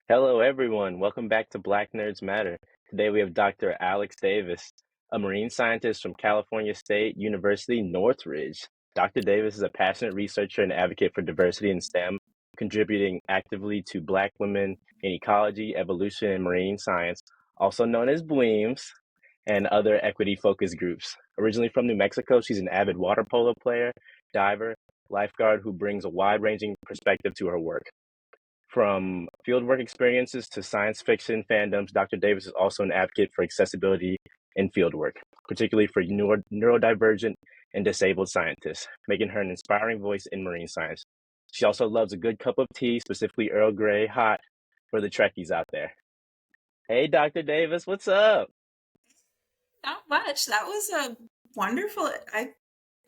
Hello, everyone. Welcome back to Black Nerds Matter. Today we have Dr. Alex Davis, a marine scientist from California State University, Northridge. Dr. Davis is a passionate researcher and advocate for diversity in STEM, contributing actively to Black women in ecology, evolution, and marine science, also known as BWEEMS, and other equity-focused groups. Originally from New Mexico, she's an avid water polo player, diver, lifeguard who brings a wide-ranging perspective to her work. From fieldwork experiences to science fiction fandoms, Dr. Davis is also an advocate for accessibility in fieldwork, particularly for neurodivergent and disabled scientists, making her an inspiring voice in marine science. She also loves a good cup of tea, specifically Earl Grey hot, for the Trekkies out there. Hey, Dr. Davis, what's up? Not much. That was a wonderful.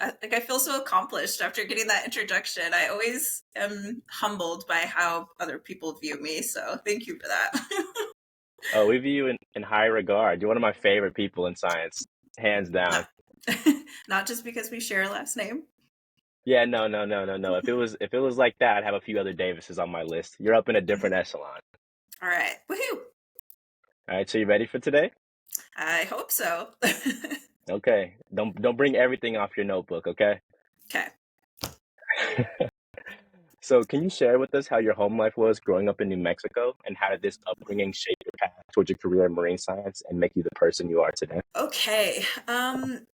I feel so accomplished after getting that introduction. I always am humbled by how other people view me. So thank you for that. Oh, we view you in high regard. You're one of my favorite people in science, hands down. not, not just because we share a last name. Yeah, no, no, no, no, no. If it was like that, I'd have a few other Davises on my list. You're up in a different echelon. All right. Woohoo. All right, so you ready for today? I hope so. Okay. Don't bring everything off your notebook, okay? Okay. So, can you share with us how your home life was growing up in New Mexico, and how did this upbringing shape your path towards your career in marine science and make you the person you are today? Okay.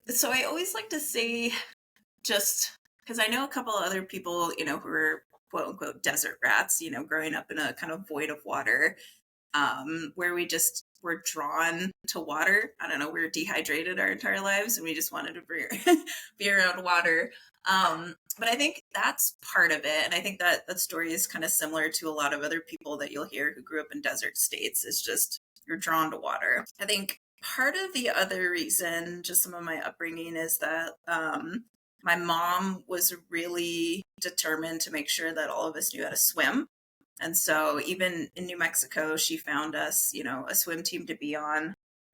So I always like to say, just because I know a couple of other people, who are quote unquote desert rats, growing up in a kind of void of water, where we just were drawn to water. I don't know, we were dehydrated our entire lives and we just wanted to be around water. But I think that's part of it. And I think that that story is kind of similar to a lot of other people that you'll hear who grew up in desert states. It's just you're drawn to water. I think part of the other reason, just some of my upbringing, is that my mom was really determined to make sure that all of us knew how to swim. And so even in New Mexico, she found us, a swim team to be on,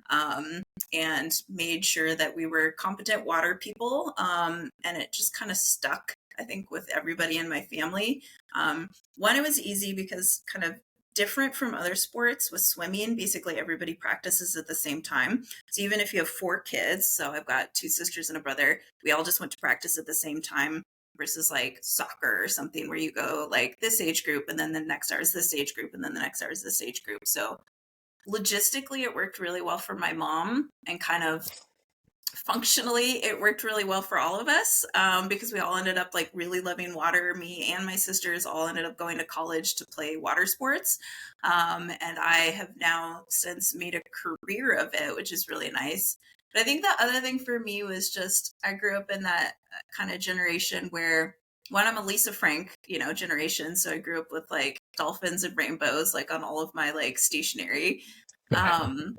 um, and made sure that we were competent water people. And it just kind of stuck, I think, with everybody in my family. One, it was easy because kind of different from other sports with swimming, basically everybody practices at the same time. So even if you have four kids, so I've got two sisters and a brother, we all just went to practice at the same time versus like soccer or something where you go like this age group and then the next hour is this age group and then the next hour is this age group. So logistically, it worked really well for my mom, and kind of functionally, it worked really well for all of us, because we all ended up like really loving water. Me and my sisters all ended up going to college to play water sports. And I have now since made a career of it, which is really nice. But I think the other thing for me was just I grew up in that kind of generation where one, I'm a Lisa Frank, generation. So I grew up with like dolphins and rainbows, like on all of my like stationery. Um,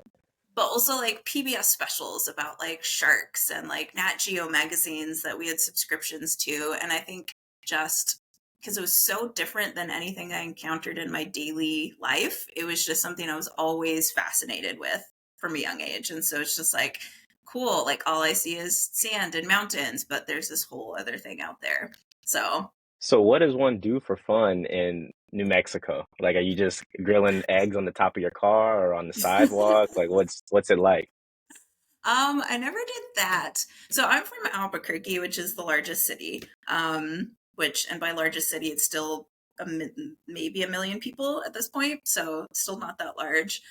but also like PBS specials about like sharks and like Nat Geo magazines that we had subscriptions to. And I think just because it was so different than anything I encountered in my daily life, it was just something I was always fascinated with from a young age. And so it's just like, cool, like all I see is sand and mountains, but there's this whole other thing out there. So So, what does one do for fun in New Mexico? Like, are you just grilling eggs on the top of your car or on the sidewalk? Like, what's it like? I never did that. So I'm from Albuquerque, which is the largest city. Which, and by largest city, it's still maybe a million people at this point, so it's still not that large.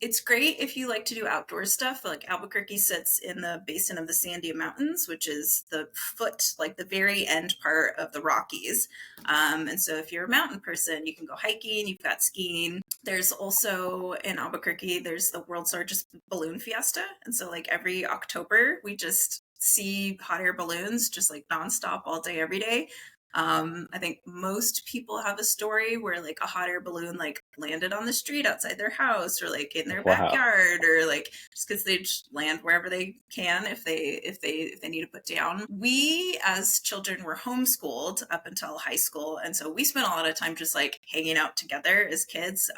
It's great if you like to do outdoor stuff. Like Albuquerque sits in the basin of the Sandia Mountains, which is the foot, like the very end part of the Rockies. And so if you're a mountain person, you can go hiking, you've got skiing. There's also in Albuquerque, there's the world's largest balloon fiesta. And so like every October, we just see hot air balloons just like nonstop all day, every day. I think most people have a story where like a hot air balloon like landed on the street outside their house or like in their Wow. backyard, or like just because they just land wherever they can if they need to put down. We as children were homeschooled up until high school, and so we spent a lot of time just like hanging out together as kids.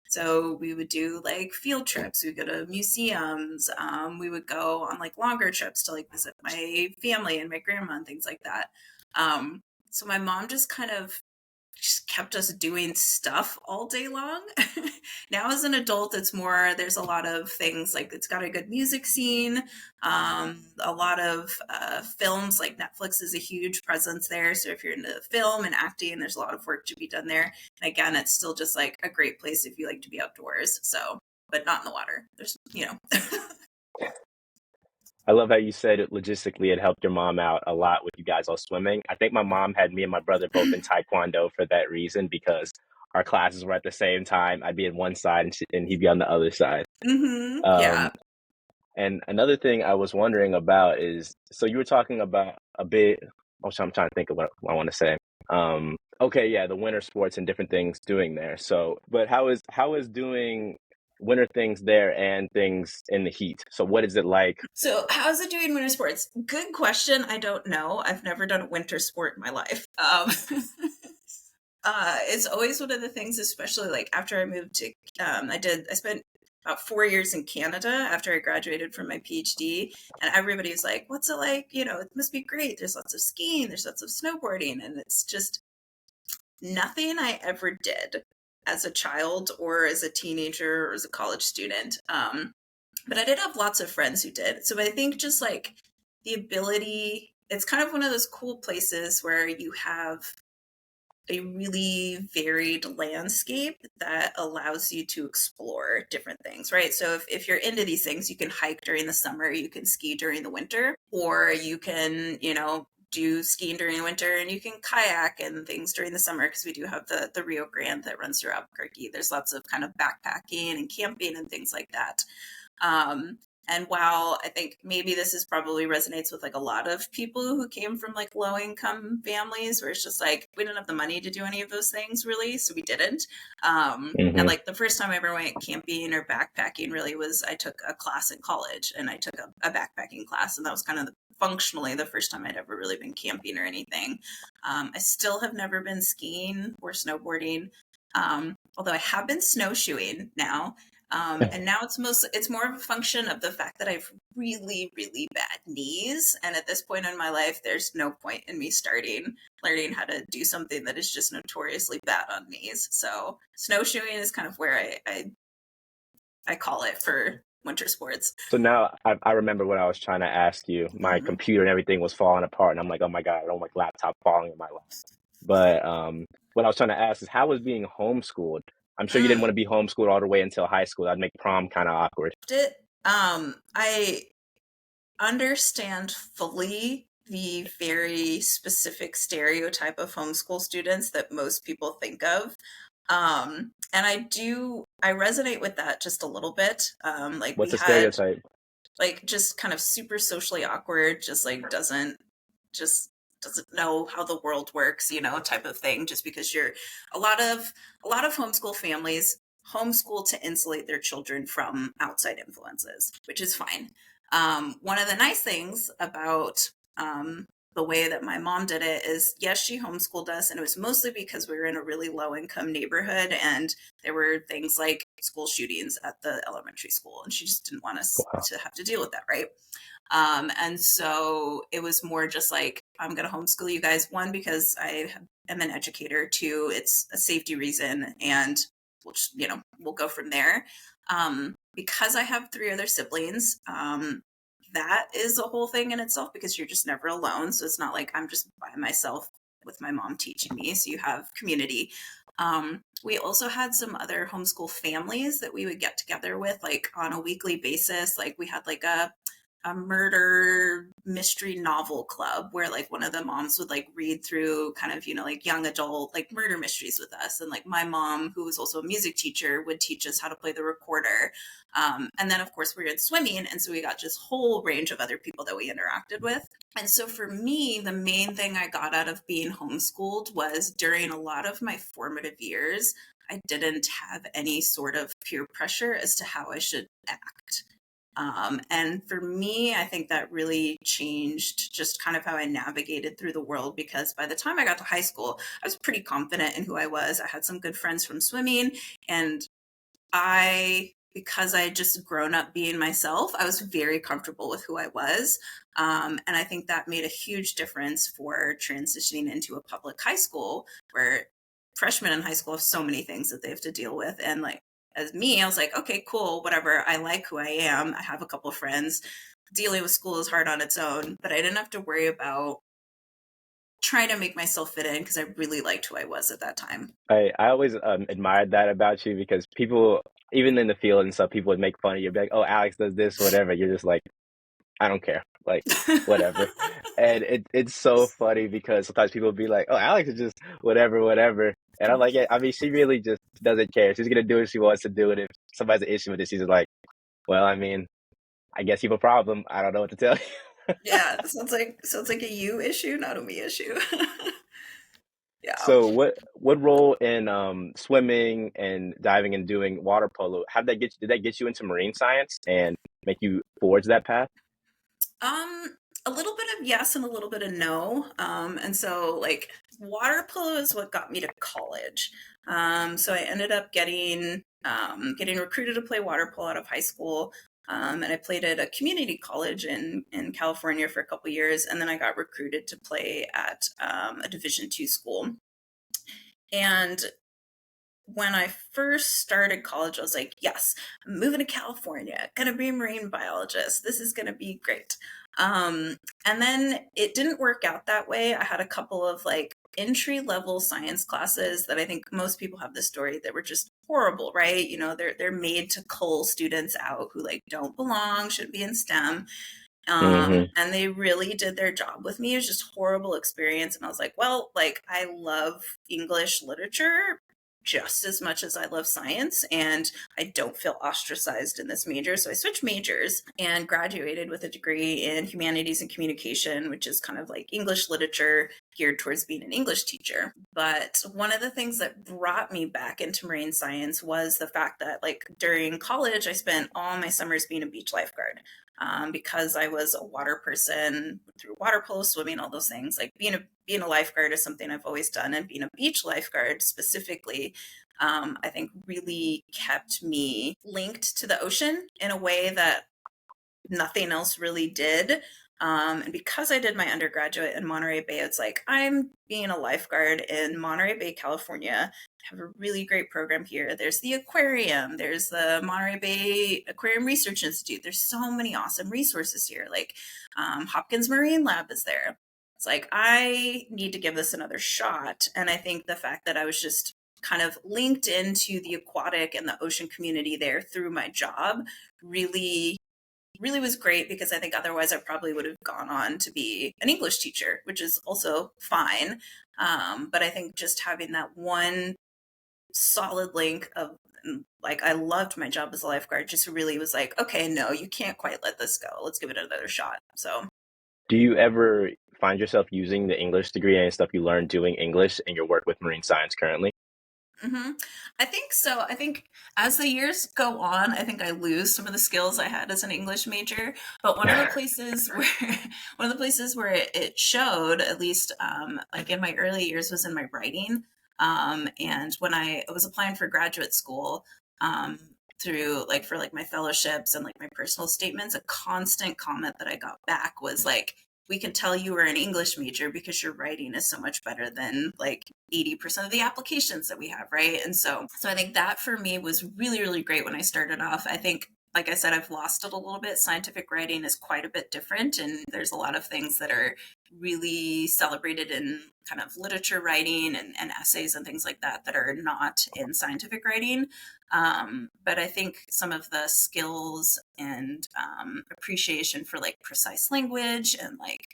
So we would do like field trips. We would go to museums. We would go on like longer trips to like visit my family and my grandma and things like that. So my mom just kind of just kept us doing stuff all day long. Now as an adult, it's more, there's a lot of things, like it's got a good music scene, a lot of films, like Netflix is a huge presence there. So if you're into film and acting, there's a lot of work to be done there. And again, it's still just like a great place if you like to be outdoors. So, but not in the water. There's, you know. I love how you said it logistically it helped your mom out a lot with you guys all swimming. I think my mom had me and my brother both in taekwondo for that reason because our classes were at the same time. I'd be on one side and he'd be on the other side. Yeah. Um, and another thing I was wondering about is, so you were talking about a bit, I'm trying to think of what I want to say. Okay, yeah, the winter sports and different things doing there. So, but how is doing winter things there and things in the heat? So what is it like? So how's it doing winter sports? Good question. I don't know. I've never done a winter sport in my life. It's always one of the things, especially like after I moved to, I spent about 4 years in Canada after I graduated from my PhD, and everybody was like, what's it like? You know, it must be great. There's lots of skiing, there's lots of snowboarding, and it's just nothing I ever did as a child or as a teenager or as a college student. But I did have lots of friends who did. So I think just like the ability, it's kind of one of those cool places where you have a really varied landscape that allows you to explore different things, right? So if you're into these things, you can hike during the summer, you can ski during the winter, or you can, you know, do skiing during the winter, and you can kayak and things during the summer, because we do have the Rio Grande that runs through Albuquerque. There's lots of kind of backpacking and camping and things like that. And while I think maybe this is probably resonates with like a lot of people who came from like low income families, where it's just like we didn't have the money to do any of those things really, so we didn't. And Hmm. like the first time I ever went camping or backpacking really was I took a class in college, and I took a backpacking class, and that was kind of functionally the first time I'd ever really been camping or anything. I still have never been skiing or snowboarding, although I have been snowshoeing now. And now it's more of a function of the fact that I have really, really bad knees. And at this point in my life, there's no point in me starting learning how to do something that is just notoriously bad on knees. So snowshoeing is kind of where I call it for winter sports. So now I remember what I was trying to ask you. My Mm-hmm. computer and everything was falling apart, and I'm like, oh my God, I don't like laptop falling in my lap. But what I was trying to ask is, how was being homeschooled? I'm sure you didn't want to be homeschooled all the way until high school. That'd make prom kind of awkward. I understand fully the very specific stereotype of homeschool students that most people think of. And I resonate with that just a little bit. Like we What's a had stereotype? like just kind of super socially awkward, just like just doesn't know how the world works, you know, type of thing, just because you're a lot of homeschool families homeschool to insulate their children from outside influences, which is fine. One of the nice things about the way that my mom did it is, yes, she homeschooled us, and it was mostly because we were in a really low income neighborhood, and there were things like school shootings at the elementary school, and she just didn't want us Wow. to have to deal with that, right? And so it was more just like, I'm going to homeschool you guys. One, because I am an educator. Two, it's a safety reason, and we'll go from there. Because I have three other siblings, that is a whole thing in itself, because you're just never alone. So it's not like I'm just by myself with my mom teaching me. So you have community. We also had some other homeschool families that we would get together with, like on a weekly basis. Like we had like a murder mystery novel club, where like one of the moms would like read through kind of, like young adult like murder mysteries with us, and like my mom, who was also a music teacher, would teach us how to play the recorder. And then of course we were in swimming, and so we got this whole range of other people that we interacted with. And so for me, the main thing I got out of being homeschooled was, during a lot of my formative years, I didn't have any sort of peer pressure as to how I should act. And for me, I think that really changed just kind of how I navigated through the world, because by the time I got to high school, I was pretty confident in who I was. I had some good friends from swimming, and because I had just grown up being myself, I was very comfortable with who I was. And I think that made a huge difference for transitioning into a public high school, where freshmen in high school have so many things that they have to deal with. And like, as me, I was like, okay, cool, whatever. I like who I am. I have a couple of friends. Dealing with school is hard on its own, but I didn't have to worry about trying to make myself fit in because I really liked who I was at that time. I always admired that about you because people, even in the field and stuff, people would make fun of you, be like, "Oh, Alex does this, whatever." You're just like, "I don't care, like whatever." And it's so funny because sometimes people would be like, "Oh, Alex is just whatever, whatever," and I'm like, "Yeah, I mean, she really just doesn't care. She's gonna do what she wants to do, and if somebody has an issue with it, she's just like, well, I mean, I guess you have a problem. I don't know what to tell you." Yeah, sounds like a you issue, not a me issue. Yeah. So what role in swimming and diving and doing water polo, how did that get did that get you into marine science and make you forge that path? A little bit of yes and a little bit of no. And so like water polo is what got me to college. So I ended up getting recruited to play water polo out of high school. And I played at a community college in California for a couple years, and then I got recruited to play at a Division II school. And when I first started college, I was like, yes, I'm moving to California, gonna be a marine biologist. This is gonna be great. And then it didn't work out that way. I had a couple of like entry level science classes that I think most people have this story that were just horrible, right? You know, they're made to cull students out who like don't belong, shouldn't be in STEM. Hmm. And they really did their job with me. It was just horrible experience. And I was like, well, like I love English literature just as much as I love science, and I don't feel ostracized in this major. So I switched majors and graduated with a degree in humanities and communication, which is kind of like English literature geared towards being an English teacher. But one of the things that brought me back into marine science was the fact that like during college, I spent all my summers being a beach lifeguard. Because I was a water person through water polo, swimming, all those things. Like being a lifeguard is something I've always done, and being a beach lifeguard specifically, I think really kept me linked to the ocean in a way that nothing else really did. And because I did my undergraduate in Monterey Bay, it's like I'm being a lifeguard in Monterey Bay, California. Have a really great program here. There's the aquarium, there's the Monterey Bay Aquarium Research Institute. There's so many awesome resources here. Like Hopkins Marine Lab is there. It's like I need to give this another shot. And I think the fact that I was just kind of linked into the aquatic and the ocean community there through my job really was great, because I think otherwise I probably would have gone on to be an English teacher, which is also fine. But I think just having that one solid link of like, I loved my job as a lifeguard, just really was like, okay, no, you can't quite let this go. Let's give it another shot. So, Do you ever find yourself using the English degree and stuff you learned doing English in your work with marine science currently? hmm I think so. I think as the years go on, I think I lose some of the skills I had as an English major. But one of the places where it showed, at least like in my early years, was in my writing. And when I was applying for graduate school, um, through like for like my fellowships and like my personal statements, a constant comment that I got back was like, we can tell you were an English major because your writing is so much better than like 80% of the applications that we have, right? And so I think that for me was really, really great when I started off. I think, like I said, I've lost it a little bit. Scientific writing is quite a bit different, and there's a lot of things that are really celebrated in kind of literature writing and essays and things like that that are not in scientific writing. But I think some of the skills and appreciation for like precise language and like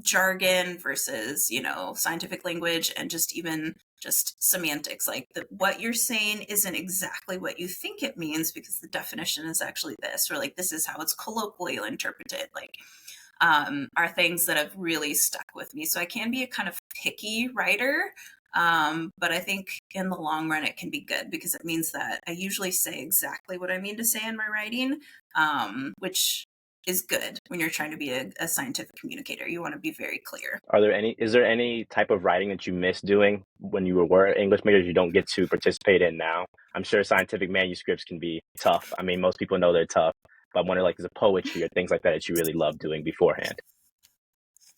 jargon versus, you know, scientific language, and just even just semantics, like what you're saying isn't exactly what you think it means because the definition is actually this, or like this is how it's colloquially interpreted, like are things that have really stuck with me. So I can be a kind of picky writer, but I think in the long run it can be good because it means that I usually say exactly what I mean to say in my writing, which is good when you're trying to be a scientific communicator. You want to be very clear. Is there any type of writing that you miss doing when you were English majors you don't get to participate in now? I'm sure scientific manuscripts can be tough. I mean, most people know they're tough, but I wonder, like, is it poetry or things like that that you really love doing beforehand?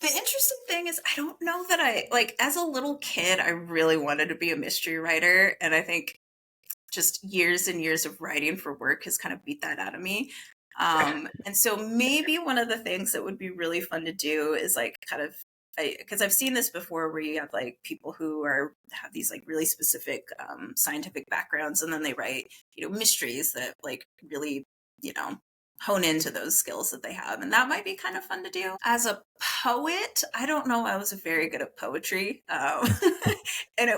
The interesting thing is, I don't know that I like as a little kid, I really wanted to be a mystery writer. And I think just years and years of writing for work has kind of beat that out of me. And so maybe one of the things that would be really fun to do is like kind of because I've seen this before where you have like people who have these like really specific scientific backgrounds and then they write, mysteries that like really, you know, hone into those skills that they have. And that might be kind of fun to do. As a poet, I don't know. I was very good at poetry. And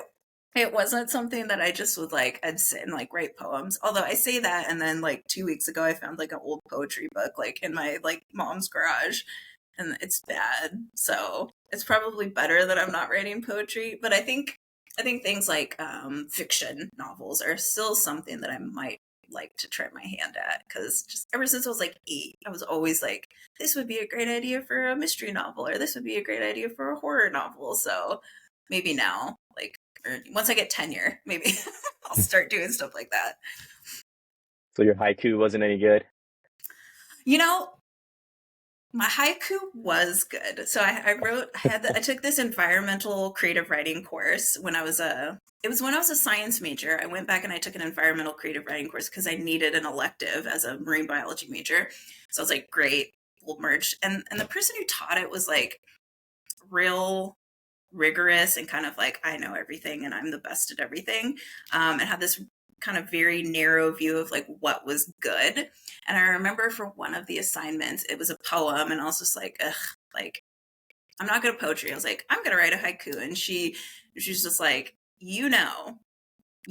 it wasn't something that I just would like, I'd sit and like write poems. Although I say that, and then like 2 weeks ago, I found like an old poetry book like in my like mom's garage, and it's bad. So it's probably better that I'm not writing poetry. But I think things like fiction novels are still something that I might like to try my hand at, because just ever since I was like 8, I was always like, this would be a great idea for a mystery novel, or this would be a great idea for a horror novel. So maybe now, like, or once I get tenure, maybe I'll start doing stuff like that. So your haiku wasn't any good? You know, my haiku was good. So I took this environmental creative writing course when I was it was when I was a science major. I went back and I took an environmental creative writing course because I needed an elective as a marine biology major. So I was like, great, we'll merge. And the person who taught it was like real rigorous and kind of like, I know everything and I'm the best at everything, and had this kind of very narrow view of like what was good. And I remember for one of the assignments, it was a poem, and I was just like, ugh, like, I'm not good at poetry. I was like, I'm gonna write a haiku. And she's just like, you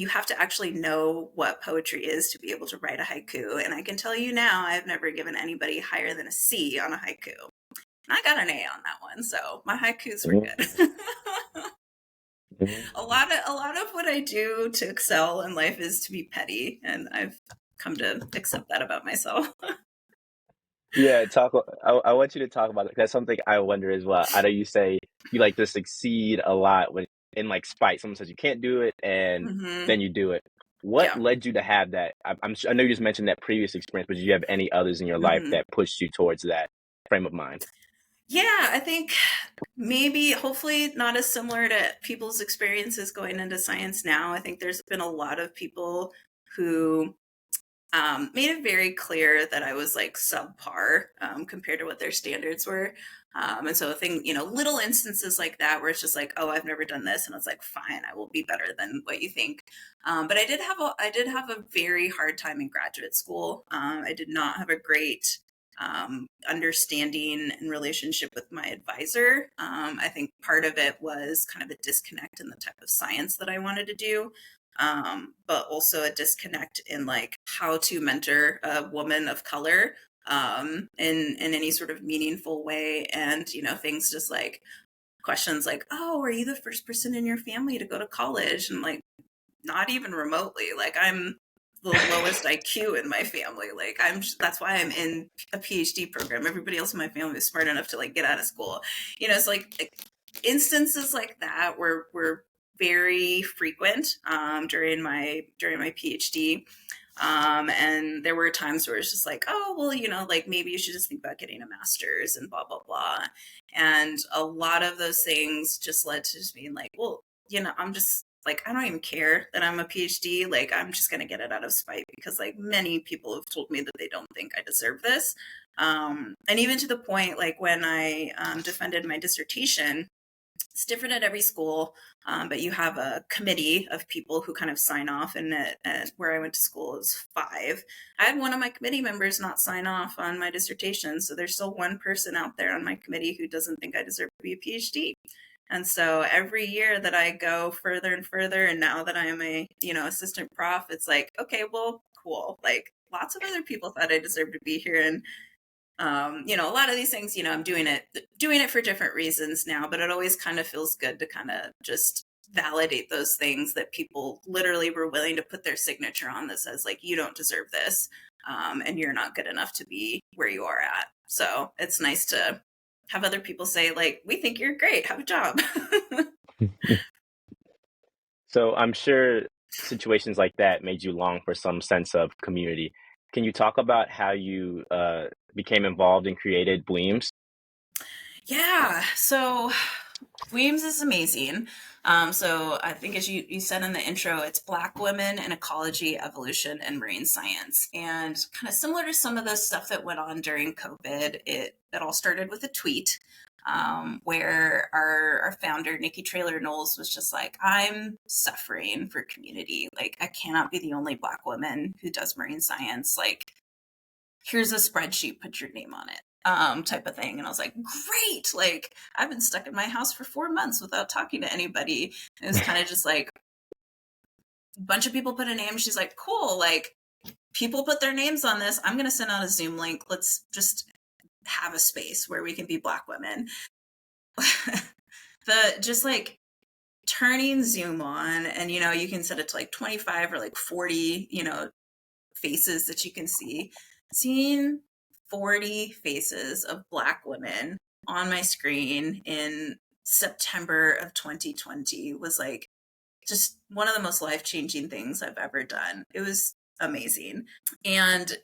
have to actually know what poetry is to be able to write a haiku. And I can tell you now, I've never given anybody higher than a C on a haiku. I got an A on that one, so my haikus were good. a lot of what I do to excel in life is to be petty, and I've come to accept that about myself. Yeah, I want you to talk about it. That's something I wonder as well. I know you say you like to succeed a lot when in like spite. Someone says you can't do it, and Hmm. then you do it. What Yeah. led you to have that? I know you just mentioned that previous experience, but did you have any others in your life Hmm. that pushed you towards that frame of mind? Yeah, I think maybe, hopefully, not as similar to people's experiences going into science now. I think there's been a lot of people who made it very clear that I was like subpar compared to what their standards were. And so I think, little instances like that where it's just like, oh, I've never done this. And it's like, fine, I will be better than what you think. But I did have a very hard time in graduate school. I did not have a great understanding and relationship with my advisor. I think part of it was kind of a disconnect in the type of science that I wanted to do, but also a disconnect in like how to mentor a woman of color in any sort of meaningful way. And things just like questions like, oh, are you the first person in your family to go to college? And like, not even remotely. Like, I'm the lowest IQ in my family. Like, that's why I'm in a PhD program. Everybody else in my family is smart enough to like get out of school. It's like instances like that were very frequent during my PhD. And there were times where it's just like, oh, well, like maybe you should just think about getting a master's and blah, blah, blah. And a lot of those things just led to just being like, well, I'm just like, I don't even care that I'm a PhD. Like, I'm just going to get it out of spite because like many people have told me that they don't think I deserve this. And even to the point, like when I defended my dissertation, it's different at every school, but you have a committee of people who kind of sign off. And at where I went to school, it was 5. I had one of my committee members not sign off on my dissertation, so there's still one person out there on my committee who doesn't think I deserve to be a PhD. And so every year that I go further and further, and now that I'm a assistant prof, it's like, okay, well, cool. Like, lots of other people thought I deserved to be here, and a lot of these things, I'm doing it for different reasons now, but it always kind of feels good to kind of just validate those things that people literally were willing to put their signature on that says like, you don't deserve this, and you're not good enough to be where you are at. So it's nice to have other people say like, we think you're great, have a job. So I'm sure situations like that made you long for some sense of community. Can you talk about how you became involved and created BWEEMS? Yeah, so BWEEMS is amazing. So I think as you said in the intro, it's Black women in ecology, evolution, and marine science. And kind of similar to some of the stuff that went on during COVID, it all started with a tweet where our founder, Nikki Traylor Knowles, was just like, I'm suffering for community. Like, I cannot be the only Black woman who does marine science. Like, here's a spreadsheet, put your name on it, type of thing. And I was like, great. Like, I've been stuck in my house for 4 months without talking to anybody. It was kind of just like a bunch of people put a name. She's like, cool. Like, people put their names on this. I'm going to send out a Zoom link. Let's just have a space where we can be Black women. Just like turning Zoom on, and you can set it to like 25 or like 40, faces that you can see. Seeing 40 faces of Black women on my screen in September of 2020 was like just one of the most life-changing things I've ever done. It was amazing. And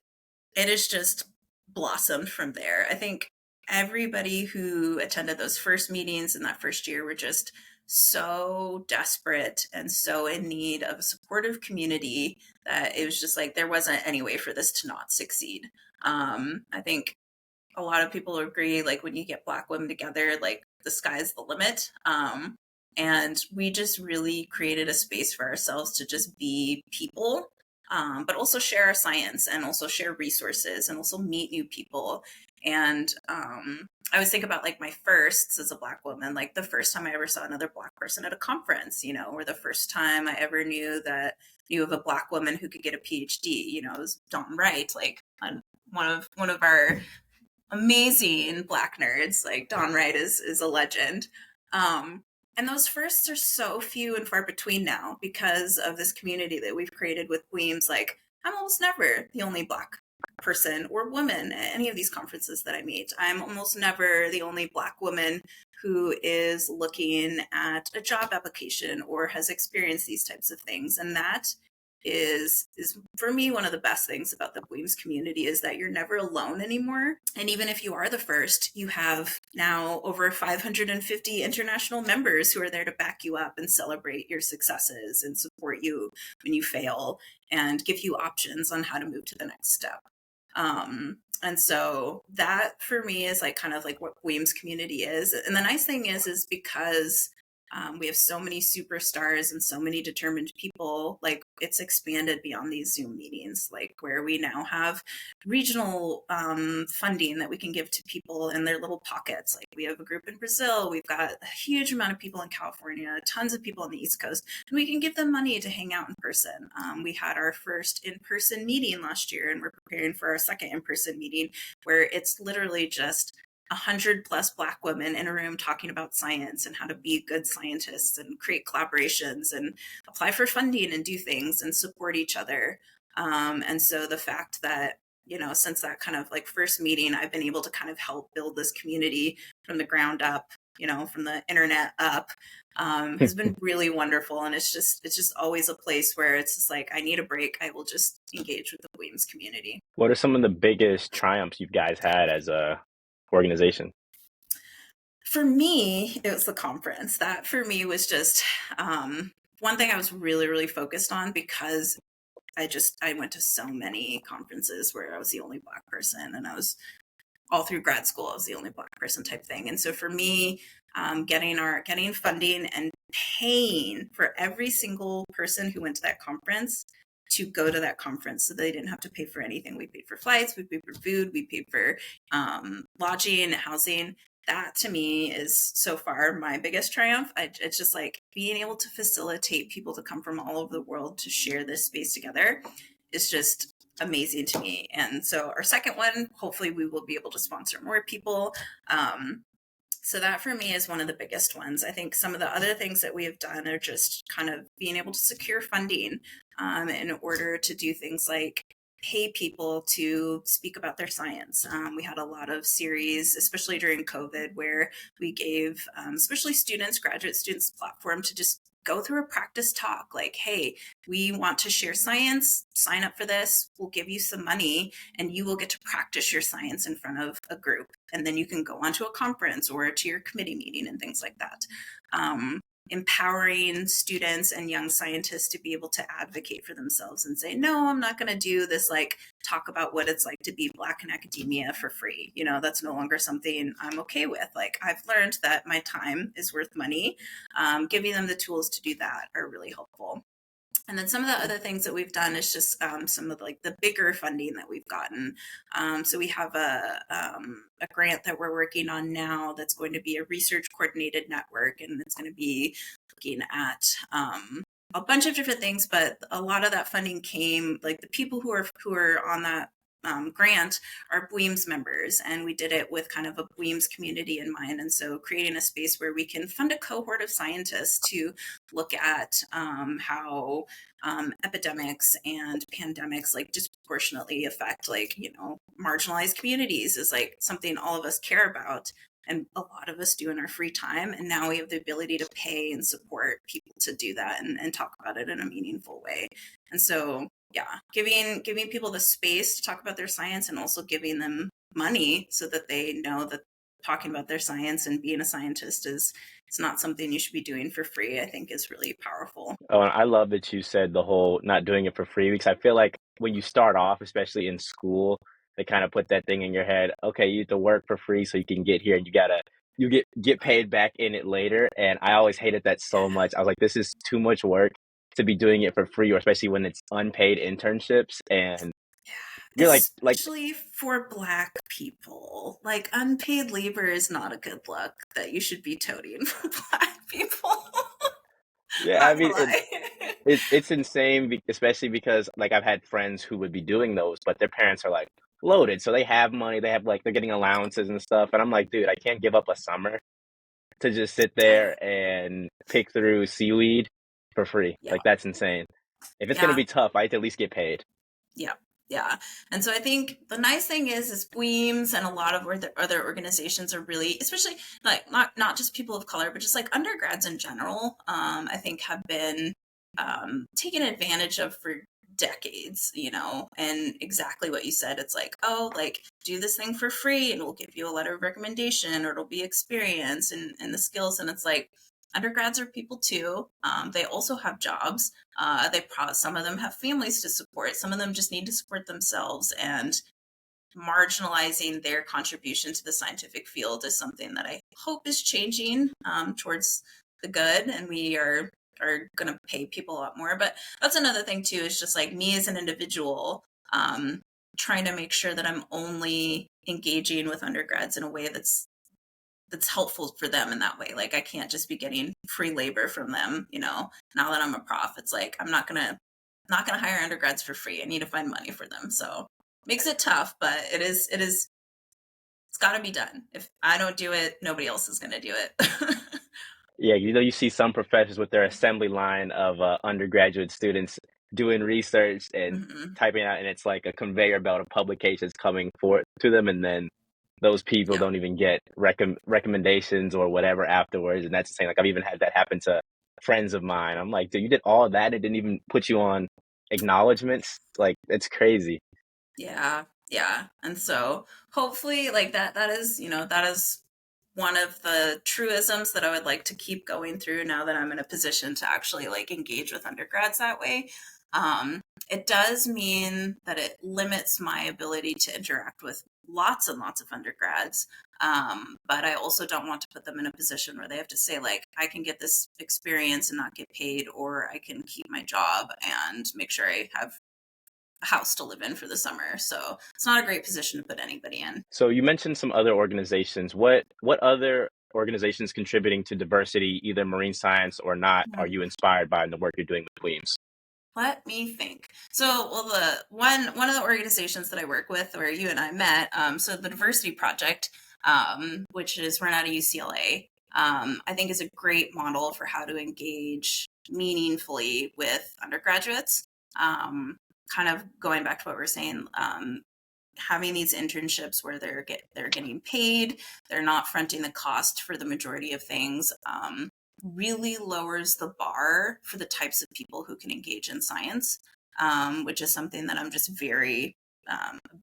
it has just blossomed from there. I think everybody who attended those first meetings in that first year were just so desperate and so in need of a supportive community that it was just like there wasn't any way for this to not succeed. I think a lot of people agree, like when you get Black women together, like the sky's the limit. And we just really created a space for ourselves to just be people, but also share our science and also share resources and also meet new people. And I always think about like my firsts as a Black woman, like the first time I ever saw another Black person at a conference, or the first time I ever knew of a Black woman who could get a PhD, it was Dawn Wright, like one of our amazing Black nerds. Like Dawn Wright is a legend. And those firsts are so few and far between now because of this community that we've created with BWEEMS. Like, I'm almost never the only Black person or woman at any of these conferences that I meet. I'm almost never the only Black woman who is looking at a job application or has experienced these types of things. And that is for me one of the best things about the BWEEMS community is that you're never alone anymore. And even if you are the first, you have now over 550 international members who are there to back you up and celebrate your successes and support you when you fail and give you options on how to move to the next step. And so that for me is like kind of like what BWEEMS community is. And the nice thing is because we have so many superstars and so many determined people, like it's expanded beyond these Zoom meetings, like where we now have regional funding that we can give to people in their little pockets. Like we have a group in Brazil, we've got a huge amount of people in California, tons of people on the East Coast, and we can give them money to hang out in person. We had our first in-person meeting last year, and we're preparing for our second in-person meeting where it's literally just 100+ Black women in a room talking about science and how to be good scientists and create collaborations and apply for funding and do things and support each other. And so the fact that, since that kind of like first meeting, I've been able to kind of help build this community from the ground up, from the internet up, has been really wonderful. And it's just always a place where it's just like, I need a break. I will just engage with the BWEEMS community. What are some of the biggest triumphs you guys had as a organization? For me, it was the conference. That for me was just one thing I was really, really focused on because I went to so many conferences where I was the only Black person, and I was all through grad school, I was the only Black person type thing. And so for me, getting funding and paying for every single person who went to that conference to go to that conference so they didn't have to pay for anything. We paid for flights, we paid for food, we paid for lodging, housing. That to me is so far my biggest triumph. It's just like being able to facilitate people to come from all over the world to share this space together is just amazing to me. And so our second one, hopefully we will be able to sponsor more people. So that for me is one of the biggest ones. I think some of the other things that we have done are just kind of being able to secure funding in order to do things like pay people to speak about their science. We had a lot of series, especially during COVID, where we gave especially students, graduate students, platform to just go through a practice talk, like, hey, we want to share science, sign up for this, we'll give you some money, and you will get to practice your science in front of a group. And then you can go on to a conference or to your committee meeting and things like that. Empowering students and young scientists to be able to advocate for themselves and say, no, I'm not going to do this, like, talk about what it's like to be Black in academia for free. That's no longer something I'm okay with. Like, I've learned that my time is worth money. Giving them the tools to do that are really helpful. And then some of the other things that we've done is just some of the bigger funding that we've gotten. So we have a grant that we're working on now that's going to be a research coordinated network, and it's going to be looking at a bunch of different things. But a lot of that funding came, like, the people who are on that grant are BWEEMS members, and we did it with kind of a BWEEMS community in mind. And so creating a space where we can fund a cohort of scientists to look at how epidemics and pandemics, like, disproportionately affect, like, marginalized communities is, like, something all of us care about, and a lot of us do in our free time. And now we have the ability to pay and support people to do that and talk about it in a meaningful way. And so, yeah, giving people the space to talk about their science, and also giving them money so that they know that talking about their science and being a scientist is not something you should be doing for free, I think is really powerful. Oh, and I love that you said the whole not doing it for free, because I feel like when you start off, especially in school, they kind of put that thing in your head, okay, you have to work for free so you can get here, and you get paid back in it later. And I always hated that so much. I was like, this is too much work to be doing it for free, or especially when it's unpaid internships, and you're like Especially for Black people. Like, unpaid labor is not a good look that you should be toting for Black people. yeah, I Not gonna mean lie. it's insane, especially because, like, I've had friends who would be doing those, but their parents are like loaded, so they have money, they have, like, they're getting allowances and stuff, and I'm like, dude, I can't give up a summer to just sit Yeah. there and pick through seaweed for free. Yeah. Like, that's insane. If it's gonna Yeah. be tough, I have to at least get paid. Yeah. Yeah. And so I think the nice thing is BWEEMS and a lot of other organizations are really, especially, like, not just people of color, but just, like, undergrads in general, I think have been taken advantage of for decades, and exactly what you said. It's like, oh, like, do this thing for free and we'll give you a letter of recommendation, or it'll be experience and the skills. And it's like, undergrads are people too. They also have jobs. Some of them have families to support. Some of them just need to support themselves, and marginalizing their contribution to the scientific field is something that I hope is changing towards the good, and we are going to pay people a lot more. But that's another thing too, is just, like, me as an individual, trying to make sure that I'm only engaging with undergrads in a way that's helpful for them in that way. Like, I can't just be getting free labor from them, now that I'm a prof. It's like, I'm not gonna hire undergrads for free. I need to find money for them. So makes it tough, but it's got to be done. If I don't do it, nobody else is going to do it. Yeah, you see some professors with their assembly line of undergraduate students doing research and Hmm. typing out, and it's like a conveyor belt of publications coming forth to them, and then those people Yeah. don't even get recommendations or whatever afterwards. And that's the same. Like, I've even had that happen to friends of mine. I'm like, dude, you did all of that, and it didn't even put you on acknowledgments. Like, it's crazy. Yeah. Yeah. And so hopefully, like, that is, that is one of the truisms that I would like to keep going through now that I'm in a position to actually, like, engage with undergrads that way. It does mean that it limits my ability to interact with lots and lots of undergrads. But I also don't want to put them in a position where they have to say, like, I can get this experience and not get paid, or I can keep my job and make sure I have a house to live in for the summer. So it's not a great position to put anybody in. So you mentioned some other organizations. What other organizations contributing to diversity, either marine science or not, are you inspired by in the work you're doing with Weems? Let me think. So, well, the one of the organizations that I work with, where you and I met, so the Diversity Project, which is run out of UCLA, I think is a great model for how to engage meaningfully with undergraduates. Kind of going back to what we're saying, having these internships where they're getting paid, they're not fronting the cost for the majority of things. really lowers the bar for the types of people who can engage in science, which is something that I'm just very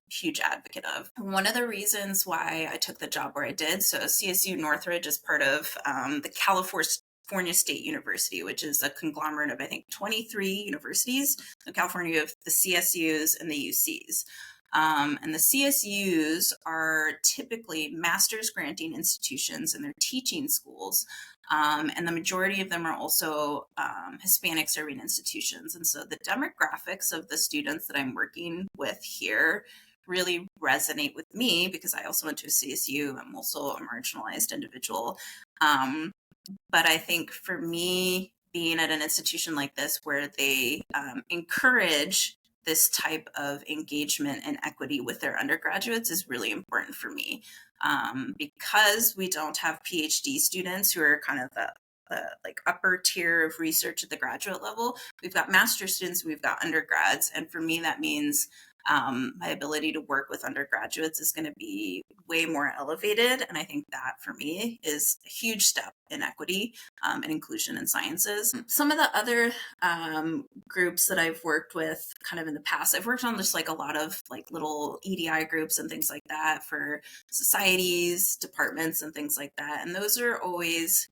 huge advocate of. One of the reasons why I took the job where I did, so CSU Northridge is part of the California State University, which is a conglomerate of, I think, 23 universities. So California, you have the CSUs and the UCs. And the CSUs are typically master's granting institutions and they're teaching schools. And the majority of them are also Hispanic serving institutions. And so the demographics of the students that I'm working with here really resonate with me because I also went to a CSU. I'm also a marginalized individual. But I think for me, being at an institution like this where they encourage this type of engagement and equity with their undergraduates is really important for me. Because we don't have PhD students who are kind of the like upper tier of research at the graduate level, we've got master's students, we've got undergrads. And for me, that means my ability to work with undergraduates is going to be way more elevated. And I think that for me is a huge step in equity and inclusion in sciences. Some of the other groups that I've worked with kind of in the past, I've worked on just like a lot of like little EDI groups and things like that for societies, departments, and things like that. And those are always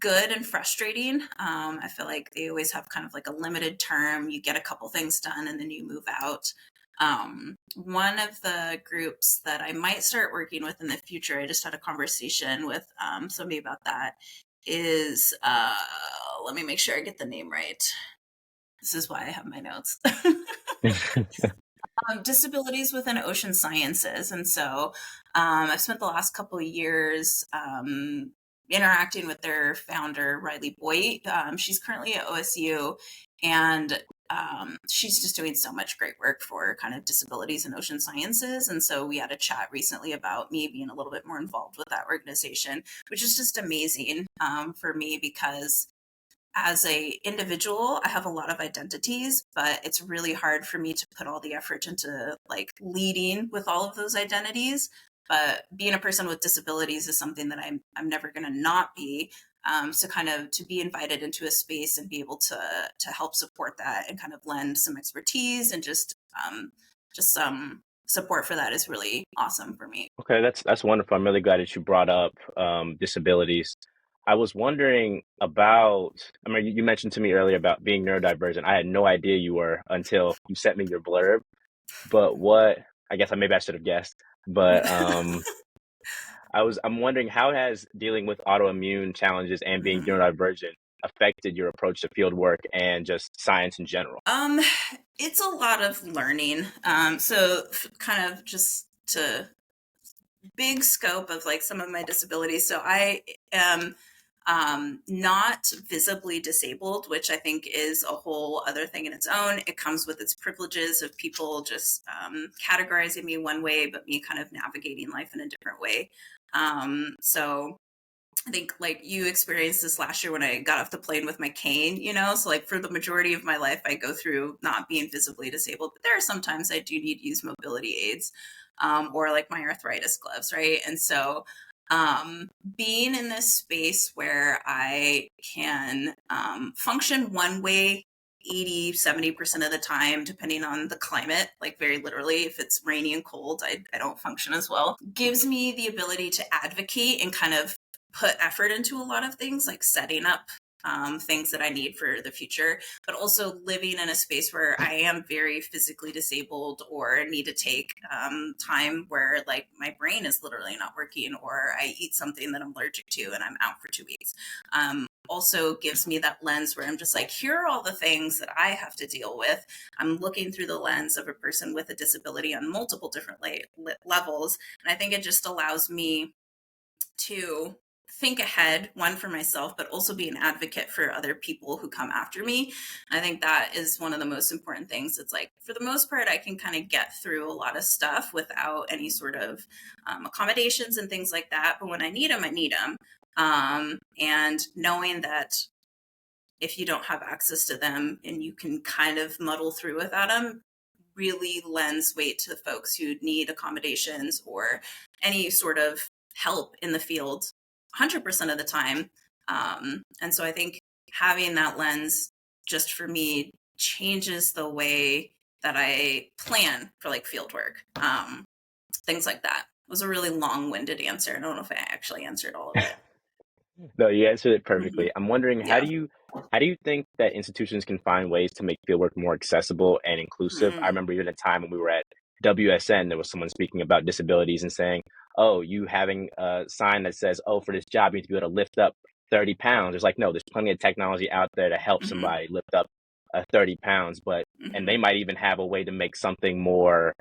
good and frustrating. I feel like they always have kind of like a limited term. You get a couple things done and then you move out. One of the groups that I might start working with in the future, I just had a conversation with somebody about that, is let me make sure I get the name right. This is why I have my notes. Disabilities within ocean sciences. And so I've spent the last couple of years interacting with their founder, Riley Boyd. She's currently at OSU, and she's just doing so much great work for kind of disabilities in ocean sciences. And so we had a chat recently about me being a little bit more involved with that organization, which is just amazing for me because as a individual, I have a lot of identities, but it's really hard for me to put all the effort into like leading with all of those identities. But being a person with disabilities is something that I'm never going to not be. So kind of to be invited into a space and be able to help support that and kind of lend some expertise and just some support for that is really awesome for me. Okay, that's wonderful. I'm really glad that you brought up disabilities. I was wondering about, I mean, you mentioned to me earlier about being neurodivergent. I had no idea you were until you sent me your blurb. But I guess maybe I should have guessed. But I'm wondering, how has dealing with autoimmune challenges and being neurodivergent affected your approach to field work and just science in general? It's a lot of learning. So kind of just to big scope of like some of my disabilities. So I am not visibly disabled, which I think is a whole other thing in its own. It comes with its privileges of people just categorizing me one way, but me kind of navigating life in a different way. So I think like you experienced this last year when I got off the plane with my cane, so like for the majority of my life, I go through not being visibly disabled, but there are sometimes I do need to use mobility aids or like my arthritis gloves, right? And so being in this space where I can function one way 80-70% of the time, depending on the climate, like very literally, if it's rainy and cold, I don't function as well, gives me the ability to advocate and kind of put effort into a lot of things like setting up things that I need for the future, but also living in a space where I am very physically disabled or need to take time where like my brain is literally not working or I eat something that I'm allergic to and I'm out for 2 weeks. Also gives me that lens where I'm just like, here are all the things that I have to deal with. I'm looking through the lens of a person with a disability on multiple different levels. And I think it just allows me to think ahead, one for myself, but also be an advocate for other people who come after me. I think that is one of the most important things. It's like, for the most part, I can kind of get through a lot of stuff without any sort of accommodations and things like that. But when I need them, I need them. And knowing that if you don't have access to them and you can kind of muddle through without them, really lends weight to folks who need accommodations or any sort of help in the field 100% of the time. And so I think having that lens just for me changes the way that I plan for like field work, things like that. It was a really long-winded answer. I don't know if I actually answered all of it. No, you answered it Hmm. perfectly. I'm wondering, Yeah. how do you think that institutions can find ways to make fieldwork more accessible and inclusive? I Mm-hmm. remember even a time when we were at WSN, there was someone speaking about disabilities and saying, "Oh, you having a sign that says, oh, for this job, you need to be able to lift up 30 pounds." It's like, no, there's plenty of technology out there to help Mm-hmm. somebody lift up 30 pounds, and Mm-hmm. they might even have a way to make something more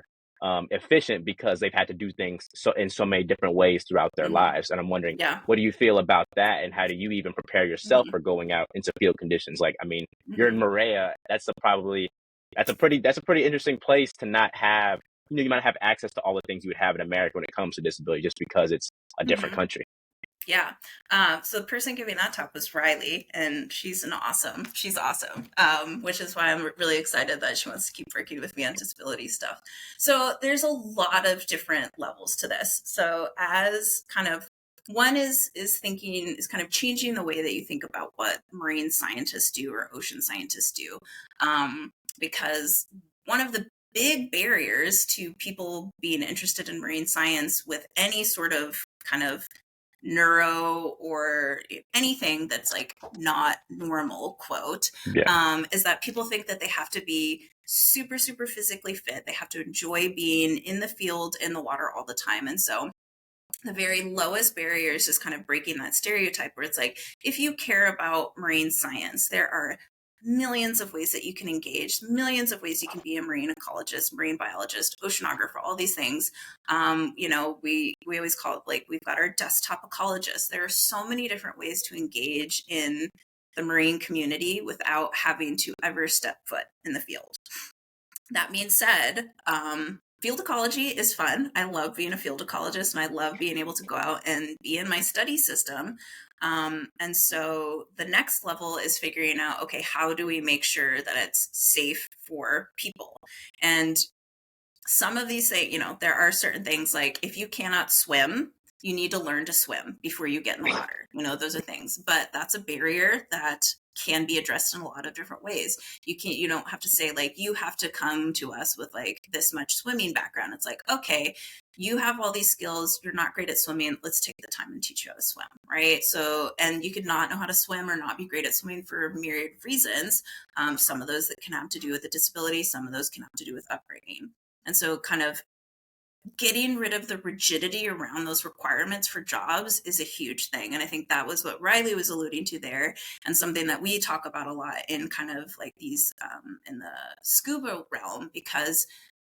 efficient because they've had to do things so in so many different ways throughout their Mm-hmm. lives. And I'm wondering, Yeah. what do you feel about that, and how do you even prepare yourself Mm-hmm. for going out into field conditions? Like, I mean, you're in Mm-hmm. Maria. That's a pretty interesting place to not have. You know, you might have access to all the things you would have in America when it comes to disability, just because it's a different Mm-hmm. country. Yeah. So the person giving that talk was Riley, and she's awesome. Which is why I'm really excited that she wants to keep working with me on disability stuff. So there's a lot of different levels to this. So as kind of one is thinking is kind of changing the way that you think about what marine scientists do or ocean scientists do. Because one of the big barriers to people being interested in marine science with any sort of kind of neuro or anything that's like not normal quote, Yeah. is that people think that they have to be super physically fit, they have to enjoy being in the field in the water all the time. And so the very lowest barrier is just kind of breaking that stereotype where it's like, if you care about marine science, there are millions of ways that you can engage, millions of ways you can be a marine ecologist, marine biologist, oceanographer, all these things. We always call it like, we've got our desktop ecologists. There are so many different ways to engage in the marine community without having to ever step foot in the field. That being said, field ecology is fun. I love being a field ecologist, and I love being able to go out and be in my study system. And so the next level is figuring out, okay, how do we make sure that it's safe for people? And some of these say, there are certain things like if you cannot swim, you need to learn to swim before you get in the water. Those are things, but that's a barrier that can be addressed in a lot of different ways. You don't have to say like, you have to come to us with like this much swimming background. It's like, okay, you have all these skills. You're not great at swimming. Let's take the time and teach you how to swim. Right. So, and you could not know how to swim or not be great at swimming for a myriad of reasons. Some of those that can have to do with a disability, some of those can have to do with upbringing. And so kind of getting rid of the rigidity around those requirements for jobs is a huge thing. And I think that was what Riley was alluding to there, and something that we talk about a lot in kind of like these in the scuba realm, because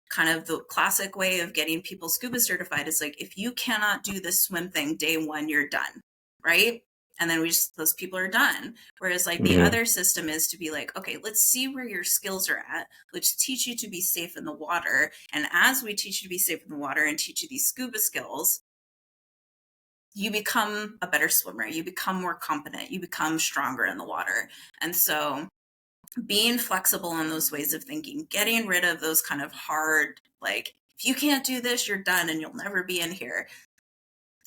kind of the classic way of getting people scuba certified is like, if you cannot do this swim thing day one, you're done, right? And then those people are done. Whereas like the Hmm. other system is to be like, okay, let's see where your skills are at. Let's teach you to be safe in the water. And as we teach you to be safe in the water and teach you these scuba skills, you become a better swimmer. You become more competent. You become stronger in the water. And so being flexible in those ways of thinking, getting rid of those kind of hard, like, if you can't do this, you're done and you'll never be in here.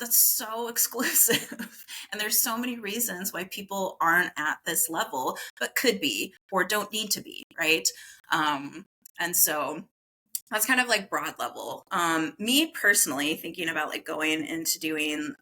That's so exclusive. And there's so many reasons why people aren't at this level, but could be or don't need to be, right? And so that's kind of like broad level. Me personally, thinking about like going into doing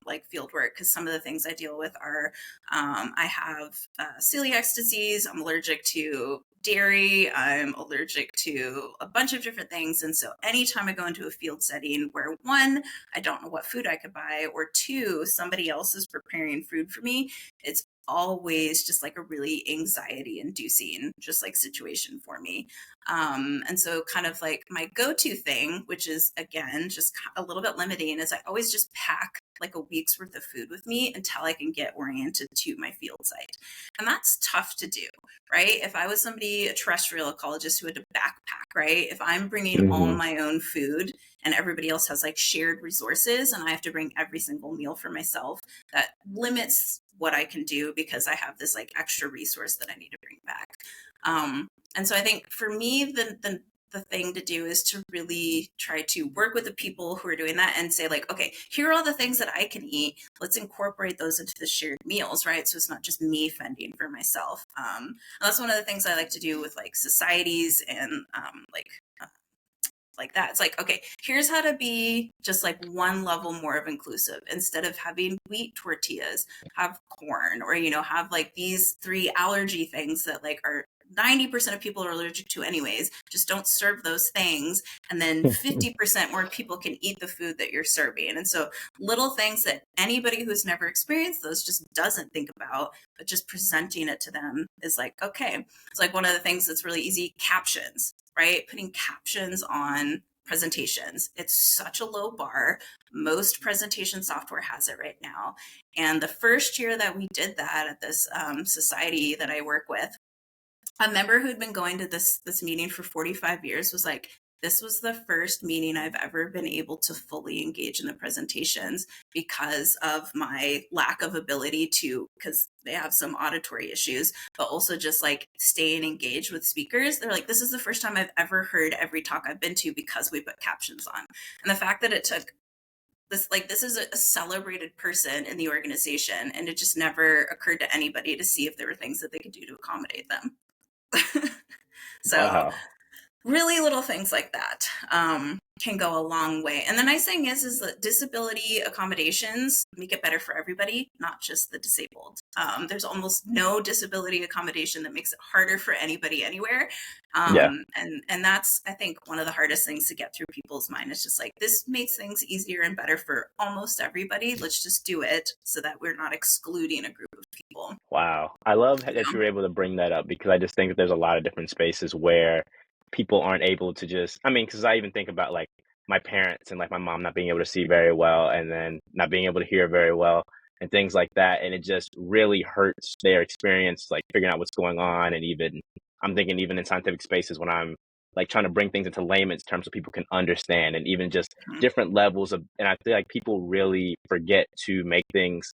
like field work, because some of the things I deal with are I have celiac disease. I'm allergic to dairy. I'm allergic to a bunch of different things. And so anytime I go into a field setting where one, I don't know what food I could buy, or two, somebody else is preparing food for me, it's always just like a really anxiety inducing just like situation for me. And so kind of like my go-to thing, which is again, just a little bit limiting, is I always just pack like a week's worth of food with me until I can get oriented to my field site. And that's tough to do, right? If I was somebody, a terrestrial ecologist who had to backpack, right? If I'm bringing all Hmm. my own food and everybody else has like shared resources and I have to bring every single meal for myself, that limits what I can do because I have this like extra resource that I need to bring back. And so I think for me, the the thing to do is to really try to work with the people who are doing that and say like, okay, here are all the things that I can eat. Let's incorporate those into the shared meals, right? So it's not just me fending for myself. And that's one of the things I like to do with like societies and like that. It's like, okay, here's how to be just like one level more of inclusive. Instead of having wheat tortillas, have corn, or, you know, have like these 3 allergy things that like are 90% of people are allergic to anyways. Just don't serve those things. And then 50% more people can eat the food that you're serving. And so little things that anybody who's never experienced those just doesn't think about, but just presenting it to them is like, okay. It's like one of the things that's really easy, captions, right? Putting captions on presentations. It's such a low bar. Most presentation software has it right now. And the first year that we did that at this society that I work with, a member who'd been going to this meeting for 45 years was like, this was the first meeting I've ever been able to fully engage in the presentations because of my lack of ability to, because they have some auditory issues, but also just like staying engaged with speakers. They're like, this is the first time I've ever heard every talk I've been to because we put captions on. And the fact that it took this, like, this is a celebrated person in the organization, and it just never occurred to anybody to see if there were things that they could do to accommodate them. So Wow. really little things like that can go a long way. And the nice thing is that disability accommodations make it better for everybody, not just the disabled. There's almost no disability accommodation that makes it harder for anybody anywhere. Yeah. And that's, I think, one of the hardest things to get through people's mind. It's just like, this makes things easier and better for almost everybody. Let's just do it so that we're not excluding a group of people. Wow. I love that Yeah. you were able to bring that up because I just think that there's a lot of different spaces where people aren't able to just, I mean, because I even think about like my parents and like my mom not being able to see very well and then not being able to hear very well and things like that. And it just really hurts their experience, like figuring out what's going on. And even, I'm thinking even in scientific spaces when I'm like trying to bring things into layman's terms so people can understand and even just Mhm. different levels of, and I feel like people really forget to make things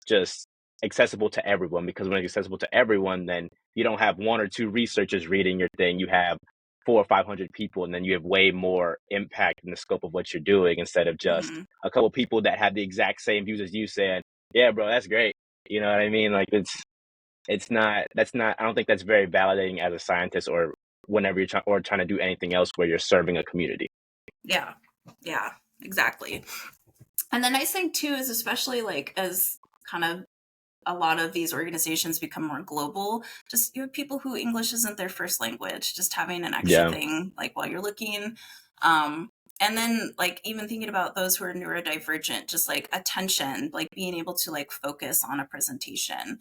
just accessible to everyone because when it's accessible to everyone, then you don't have one or two researchers reading your thing. You have 400 or 500 people, and then you have way more impact in the scope of what you're doing instead of just Mhm. a couple people that have the exact same views as you saying, "Yeah, bro, that's great." You know what I mean? Like it's not that's not. I don't think that's very validating as a scientist or whenever you're trying to do anything else where you're serving a community. Yeah. Yeah, exactly. And the nice thing too is, especially like as kind of a lot of these organizations become more global, just you have people who English isn't their first language, just having an extra Yeah, thing like while you're looking. Um, and then like even thinking about those who are neurodivergent, just like attention, like being able to like focus on a presentation,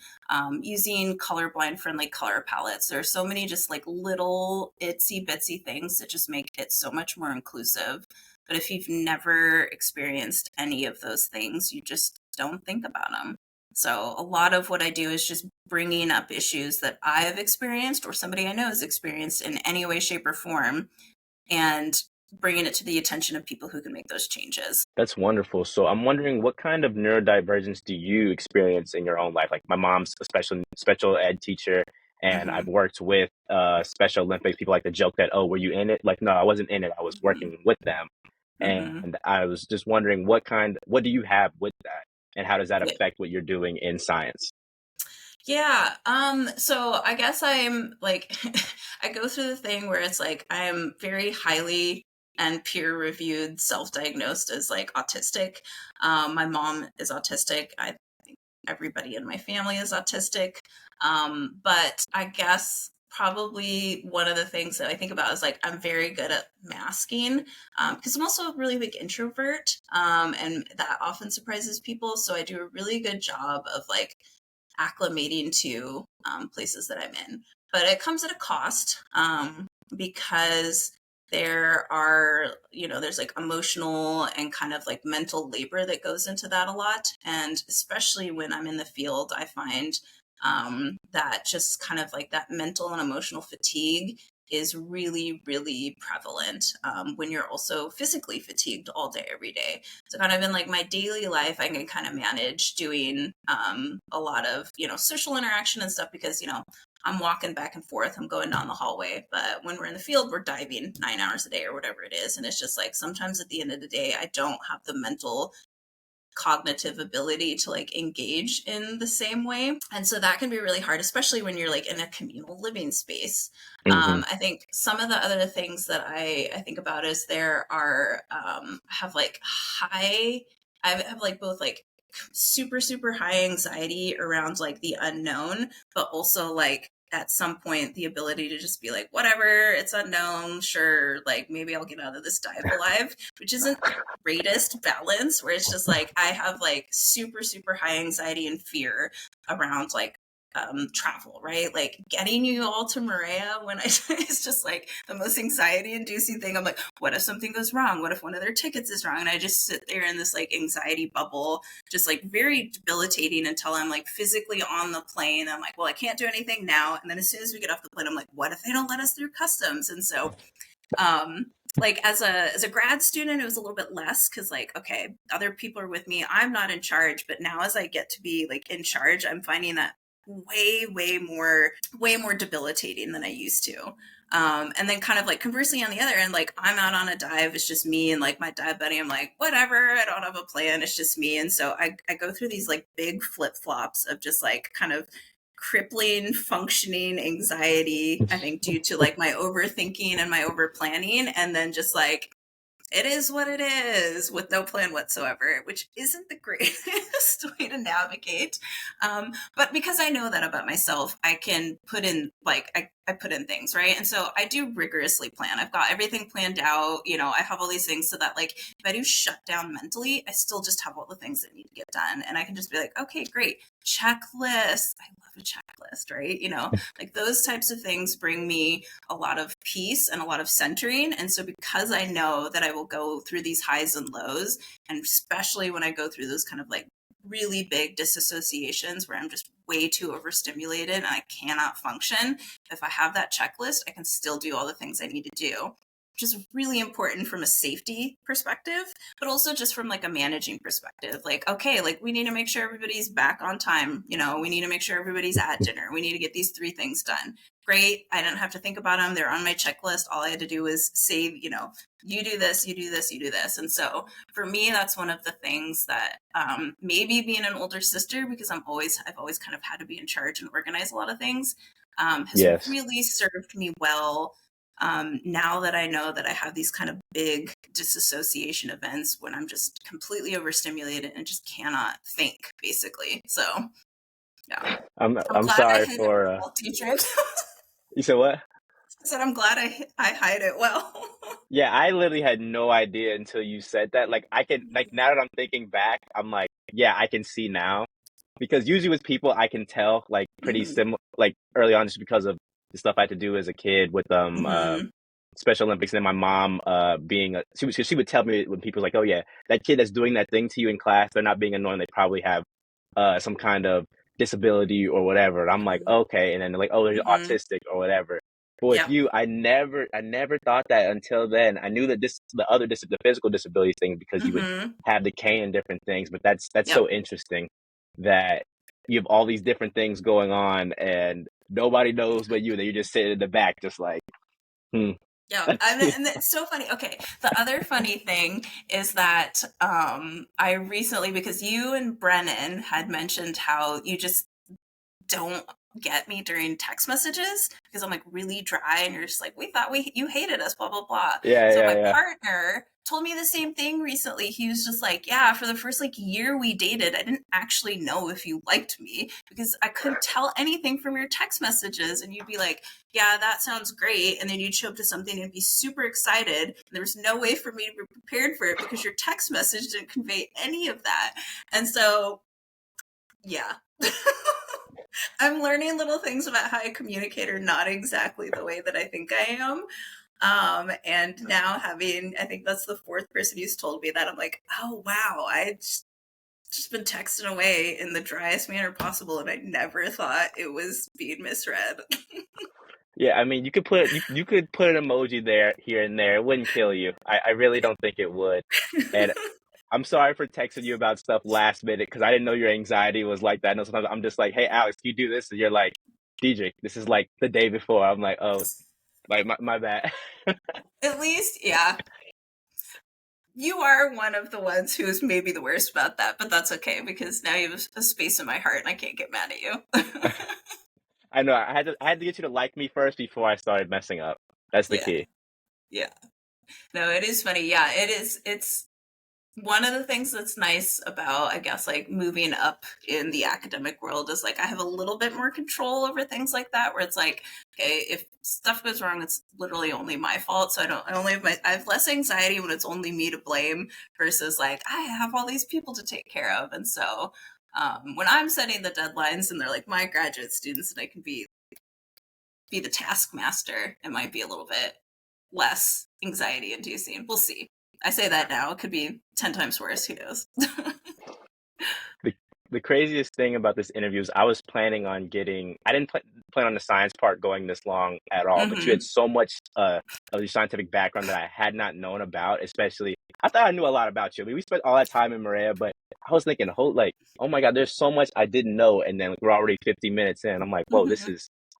using colorblind friendly color palettes. There are so many just like little itsy bitsy things that just make it so much more inclusive. But if you've never experienced any of those things, you just don't think about them. So a lot of what I do is just bringing up issues that I have experienced or somebody I know has experienced in any way, shape, or form, and bringing it to the attention of people who can make those changes. that's wonderful. So I'm wondering what kind of neurodivergence do you experience in your own life? Like my mom's a special ed teacher, and I've Hmm. worked with Special Olympics. People like to joke that, oh, were you in it? Like, no, I wasn't in it. I was Hmm. working with them. Hmm. And I was just wondering what do you have with that? And how does that affect what you're doing in science? Yeah. So I guess I'm like, I go through the thing where it's like, I am very highly and peer reviewed self-diagnosed as like autistic. My mom is autistic. I think everybody in my family is autistic. But I guess probably one of the things that I think about is like, I'm very good at masking, because I'm also a really big introvert. And that often surprises people. So I do a really good job of like acclimating to places that I'm in. But it comes at a cost, because there are, there's like emotional and kind of like mental labor that goes into that a lot. And especially when I'm in the field, I find that just kind of like that mental and emotional fatigue is really, really prevalent when you're also physically fatigued all day, every day. So kind of in like my daily life, I can kind of manage doing a lot of, social interaction and stuff because, I'm walking back and forth, I'm going down the hallway. But when we're in the field, we're diving 9 hours a day or whatever it is. And it's just like sometimes at the end of the day, I don't have the mental cognitive ability to like engage in the same way. And so that can be really hard, especially when you're like in a communal living space. Hmm. I think some of the other things that I think about is there are have like high I have like both like super super high anxiety around like the unknown, but also like at some point the ability to just be like, whatever, it's unknown, sure, like maybe I'll get out of this dive alive, which isn't the greatest balance, where it's just like I have like super super high anxiety and fear around like travel, right? Like getting you all to Maria when I it's just like the most anxiety inducing thing. I'm like, what if something goes wrong? What if one of their tickets is wrong? And I just sit there in this like anxiety bubble, just like very debilitating until I'm like physically on the plane. I'm like, well, I can't do anything now. And then as soon as we get off the plane, I'm like, what if they don't let us through customs? And so like as a grad student, it was a little bit less because like, okay, other people are with me, I'm not in charge. But now as I get to be like in charge, I'm finding that way more debilitating than I used to. And then kind of like conversely on the other end, like I'm out on a dive, it's just me and like my dive buddy. I'm like, whatever, I don't have a plan, it's just me. And so I go through these like big flip flops of just like kind of crippling functioning anxiety, I think due to like my overthinking and my over planning, and then just like it is what it is with no plan whatsoever, which isn't the greatest way to navigate. But because I know that about myself, I can put in like I put in things, right? And so I do rigorously plan. I've got everything planned out. You know, I have all these things so that like if I do shut down mentally, I still just have all the things that need to get done. And I can just be like, okay, great. Checklist. I love a checklist, right? You know, like those types of things bring me a lot of peace and a lot of centering. And so because I know that I will go through these highs and lows, and especially when I go through those kind of like really big disassociations where I'm just way too overstimulated and I cannot function, if I have that checklist, I can still do all the things I need to do, which is really important from a safety perspective, but also just from like a managing perspective. Like, okay, like we need to make sure everybody's back on time. You know, we need to make sure everybody's at dinner. We need to get these 3 things done. Great. I didn't have to think about them. They're on my checklist. All I had to do was say, you know, you do this, you do this, you do this. And so for me, that's one of the things that maybe being an older sister, because I've always kind of had to be in charge and organize a lot of things, has Yes. really served me well. Now that I know that I have these kind of big disassociation events when I'm just completely overstimulated and just cannot think, basically. So, yeah, I'm I'm glad I sorry hid it for well, teacher. you said what? I said I'm glad I hide it well. Yeah, I literally had no idea until you said that. Like I can like now that I'm thinking back, I'm like, yeah, I can see now. Because usually with people I can tell like pretty Hmm. similar like early on just because of the stuff I had to do as a kid with Hmm. Special Olympics, and then my mom being a she would tell me when people like, oh yeah, that kid that's doing that thing to you in class, they're not being annoying, they probably have some kind of disability or whatever. And I'm like, Hmm. okay, and then they're like, oh, they're Hmm. autistic or whatever. But with Yep. you, I never thought that until then. I knew that the physical disabilities thing because you would Hmm. have the cane and different things, but that's Yep. so interesting that you have all these different things going on and nobody knows but you, that you're just sitting in the back, just like, hmm. Yeah, and it's so funny. Okay, the other funny thing is that I recently, because you and Brennan had mentioned how you just don't get me during text messages because I'm like really dry and you're just like, we thought you hated us, blah blah blah. Yeah, So yeah, my yeah. partner told me the same thing recently. He was just like, yeah, for the first like year we dated, I didn't actually know if you liked me because I couldn't tell anything from your text messages. And you'd be like, yeah, that sounds great. And then you'd show up to something and be super excited. And there was no way for me to be prepared for it because your text message didn't convey any of that. And so, yeah. I'm learning little things about how I communicate are not exactly the way that I think I am. And now having, I think that's the fourth person who's told me that, I'm like, oh wow, I just been texting away in the driest manner possible, and I never thought it was being misread. Yeah, I mean, you could put an emoji there, here and there. It wouldn't kill you. I really don't think it would. And I'm sorry for texting you about stuff last minute because I didn't know your anxiety was like that. I know sometimes I'm just like, hey, Alex, can you do this? And you're like, Diedrich, this is like the day before. I'm like, oh, like my bad. At least, yeah. You are one of the ones who's maybe the worst about that, but that's okay because now you have a space in my heart and I can't get mad at you. I know I had to get you to like me first before I started messing up. That's the Yeah. key. Yeah. No, it is funny. Yeah, it is. It's one of the things that's nice about, I guess, like moving up in the academic world is like I have a little bit more control over things like that, where it's like, okay, if stuff goes wrong, it's literally only my fault. So I only have I have less anxiety when it's only me to blame versus like I have all these people to take care of. And so when I'm setting the deadlines and they're like my graduate students and I can be the taskmaster, it might be a little bit less anxiety inducing. We'll see. I say that now. It could be 10 times worse. Who knows? The the craziest thing about this interview is I was planning on getting I didn't plan on the science part going this long at all, but you had Mm-hmm. so much of the scientific background that I had not known about, especially I thought I knew a lot about you. I mean, we spent all that time in Maria, but I was thinking, like, oh my God, there's so much I didn't know. And then we're already 50 minutes in. I'm like, whoa, Mm-hmm.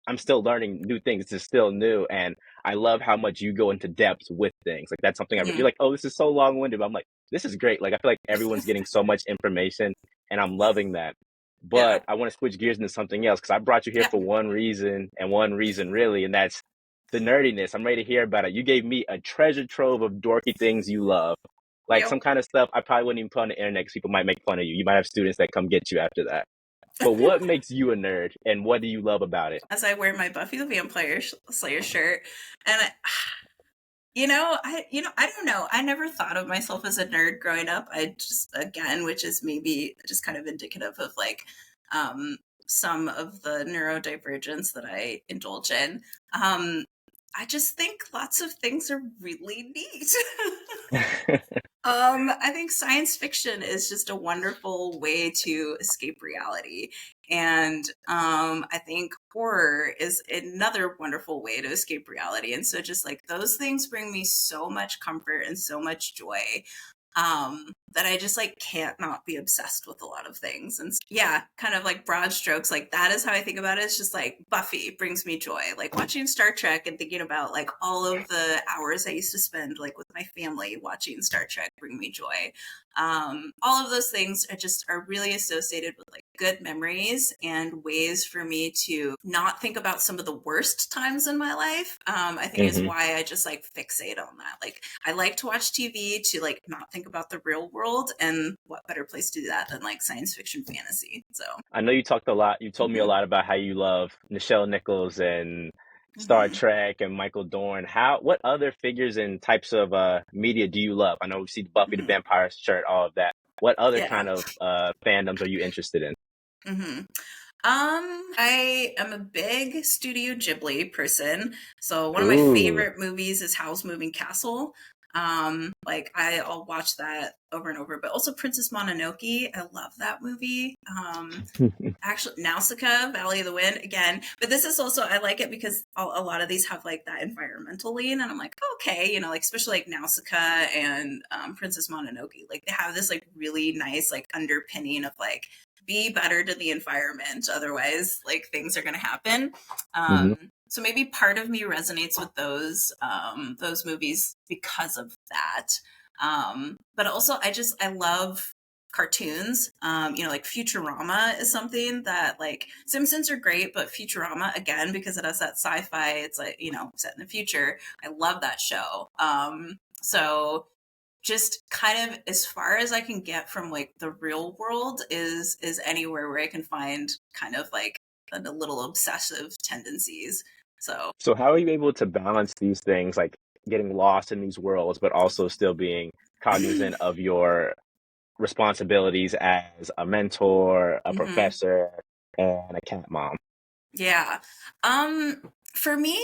I'm still learning new things. This is still new. And I love how much you go into depth with things. Like, that's something you're Mm-hmm. like, oh, this is so long winded. But I'm like, this is great. Like, I feel like everyone's getting so much information and I'm loving that. Yeah. But I want to switch gears into something else because I brought you here Yeah. for one reason and one reason really, and that's the nerdiness. I'm ready to hear about it. You gave me a treasure trove of dorky things you love, like some Yep. kind of stuff I probably wouldn't even put on the internet because people might make fun of you. You might have students that come get you after that. But what makes you a nerd, and what do you love about it? As I wear my Buffy the Vampire Slayer shirt, and I don't know. I never thought of myself as a nerd growing up. I just, again, which is maybe just kind of indicative of like um, some of the neurodivergence that I indulge in. Um, I just think lots of things are really neat. I think science fiction is just a wonderful way to escape reality. And I think horror is another wonderful way to escape reality. And so just like those things bring me so much comfort and so much joy that I just like can't not be obsessed with a lot of things. And yeah, kind of like broad strokes, like that is how I think about it. It's just like Buffy brings me joy. Like watching Star Trek and thinking about like all of the hours I used to spend like with my family watching Star Trek bring me joy. All of those things are really associated with like good memories and ways for me to not think about some of the worst times in my life. I think is Hmm. why I just like fixate on that. Like I like to watch TV to like not think about the real world, and what better place to do that than like science fiction fantasy. So I know you talked a lot. You told me a mhm, lot about how you love Nichelle Nichols and Star mhm, Trek and Michael Dorn. What other figures and types of media do you love? I know we see Buffy the mhm. Vampire shirt, all of that. What other Yeah. kind of fandoms are you interested in? Mhm. I am a big Studio Ghibli person. So one of my Ooh. favorite movies is Howl's Moving Castle. Like I'll watch that over and over, but also Princess Mononoke. I love that movie. Actually, Nausicaa, Valley of the Wind again. But this is also, I like it because a lot of these have like that environmental lean. And I'm like, okay, like especially like Nausicaa and Princess Mononoke, like they have this like really nice like underpinning of like, be better to the environment. Otherwise, like things are going to happen. Hmm. So maybe part of me resonates with those movies because of that. But also, I love cartoons. Like Futurama is something that like Simpsons are great, but Futurama again because it has that sci-fi. It's like set in the future. I love that show. So just kind of as far as I can get from like the real world is anywhere where I can find kind of like the little obsessive tendencies. So So how are you able to balance these things, like getting lost in these worlds, but also still being cognizant of your responsibilities as a mentor, a mhm. professor, and a cat mom? Yeah. For me,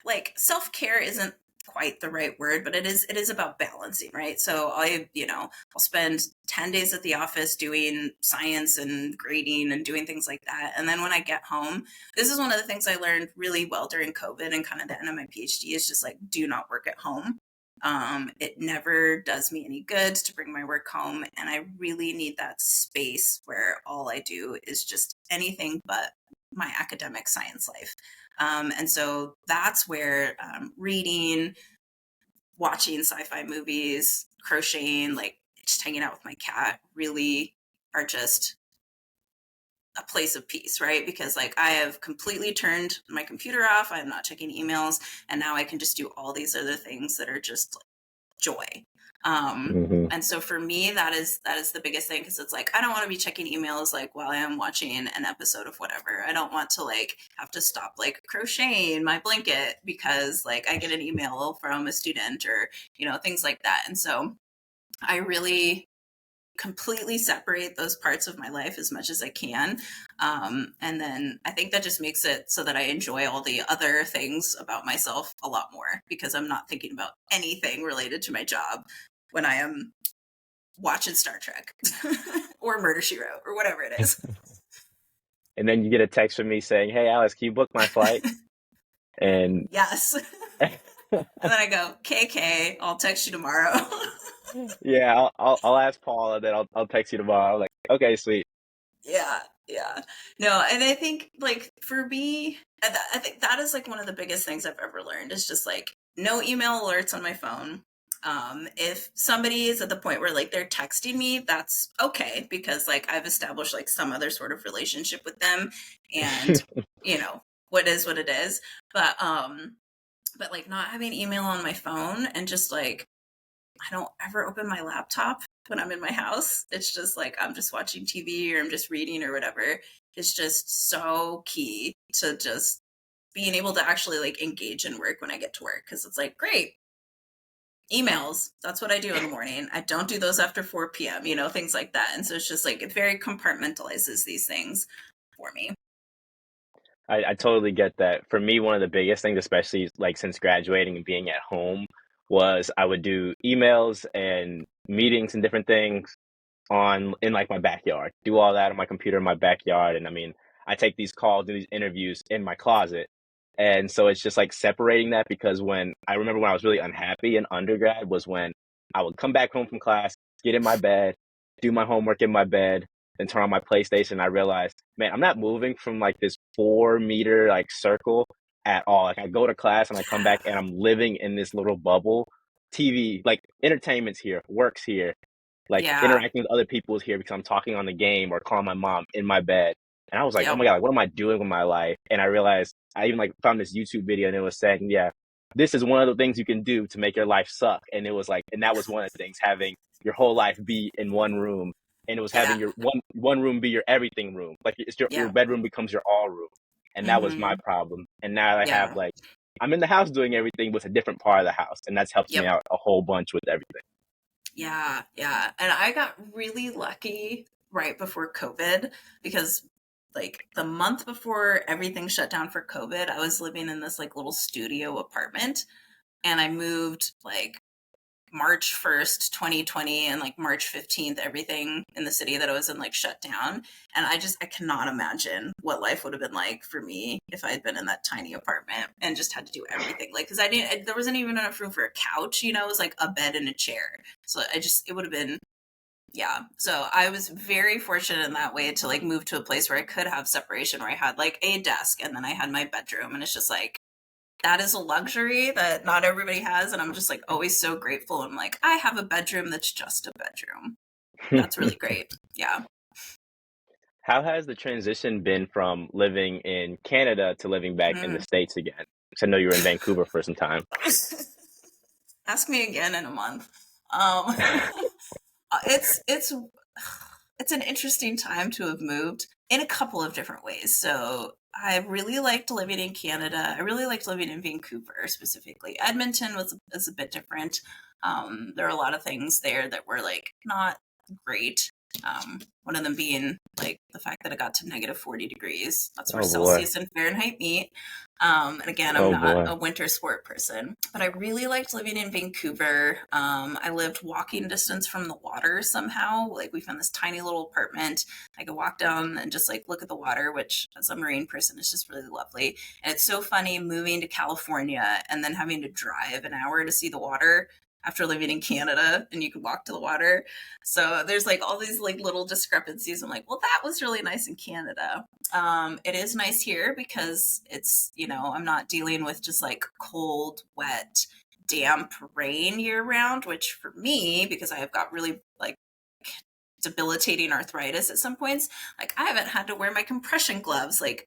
like self-care isn't quite the right word, but it is about balancing, right? So I'll spend 10 days at the office doing science and grading and doing things like that. And then when I get home, this is one of the things I learned really well during COVID and kind of the end of my PhD is just like do not work at home. It never does me any good to bring my work home, and I really need that space where all I do is just anything but my academic science life. And so that's where reading, watching sci-fi movies, crocheting, like just hanging out with my cat really are just a place of peace, right? Because like I have completely turned my computer off. I'm not checking emails. And now I can just do all these other things that are just like joy. Hmm. And so for me, that is the biggest thing, because it's like I don't want to be checking emails like while I am watching an episode of whatever. I don't want to like have to stop like crocheting my blanket because like I get an email from a student or things like that. And so I really completely separate those parts of my life as much as I can. And then I think that just makes it so that I enjoy all the other things about myself a lot more, because I'm not thinking about anything related to my job when I am watching Star Trek or Murder, She Wrote or whatever it is. And then you get a text from me saying, "Hey, Alex, can you book my flight?" And Yes. And then I go, KK, I'll text you tomorrow. yeah, I'll ask Paul, and then I'll text you tomorrow. I'm like, okay, sweet. Yeah, yeah. No, and I think like for me, I think that is like one of the biggest things I've ever learned is just like no email alerts on my phone. If somebody is at the point where like they're texting me, that's okay, because like I've established like some other sort of relationship with them, and what is what it is. But like not having email on my phone, and just like I don't ever open my laptop when I'm in my house. It's just like I'm just watching TV or I'm just reading or whatever. It's just so key to just being able to actually like engage in work when I get to work, because it's like great emails. That's what I do in the morning. I don't do those after 4 p.m. Things like that. And so it's just like it very compartmentalizes these things for me. I totally get that. For me, one of the biggest things, especially like since graduating and being at home, was I would do emails and meetings and different things on in like my backyard. Do all that on my computer in my backyard. And I mean, I take these calls, do these interviews in my closet. And so it's just like separating that, because when I remember when I was really unhappy in undergrad was when I would come back home from class, get in my bed, do my homework in my bed, then turn on my PlayStation. I realized, man, I'm not moving from like this 4 meter like circle at all. Like I go to class and I come back and I'm living in this little bubble. TV, like entertainment's here, work's here, like Yeah. interacting with other people is here because I'm talking on the game or calling my mom in my bed. And I was like, oh Yep. my God, like, what am I doing with my life? And I realized I even like found this YouTube video and it was saying, yeah, this is one of the things you can do to make your life suck. And it was like, and that was one of the things, having your whole life be in one room. And it was Yeah. having your one room be your everything room. Like it's your Yeah. bedroom becomes your all room. And that was my Mm-hmm. problem. And now I have Yeah. like, I'm in the house doing everything with a different part of the house. And that's helped me Yep. out a whole bunch with everything. Yeah, yeah. And I got really lucky right before COVID, because like the month before everything shut down for COVID, I was living in this like little studio apartment, and I moved like March 1st, 2020, and like March 15th, everything in the city that I was in like shut down. And I cannot imagine what life would have been like for me if I had been in that tiny apartment and just had to do everything. Like, cause there wasn't even enough room for a couch, it was like a bed and a chair. So it would have been, yeah. So I was very fortunate in that way to like move to a place where I could have separation, where I had like a desk and then I had my bedroom. And it's just like, that is a luxury that not everybody has, and I'm just like always so grateful. I'm like, I have a bedroom that's just a bedroom. That's really great. Yeah. How has the transition been from living in Canada to living back in the Mm. States again? Because I know you were in Vancouver for some time. Ask me again in a month. Um, it's it's an interesting time to have moved in a couple of different ways. So I really liked living in Canada. I really liked living in Vancouver specifically. Edmonton was a bit different. There are a lot of things there that were like not great. One of them being like the fact that it got to negative 40 degrees. That's where Oh boy. Celsius and Fahrenheit meet. And again, I'm Oh not boy. a winter sport person, but I really liked living in Vancouver. I lived walking distance from the water somehow. Like we found this tiny little apartment. I could walk down and just like look at the water, which as a marine person is just really lovely. And it's so funny moving to California and then having to drive an hour to see the water. after living in Canada and you could walk to the water. So there's like all these like little discrepancies. I'm like, well, that was really nice in Canada. It is nice here because it's, I'm not dealing with just like cold, wet, damp rain year round, which for me, because I have got really like debilitating arthritis at some points, like I haven't had to wear my compression gloves like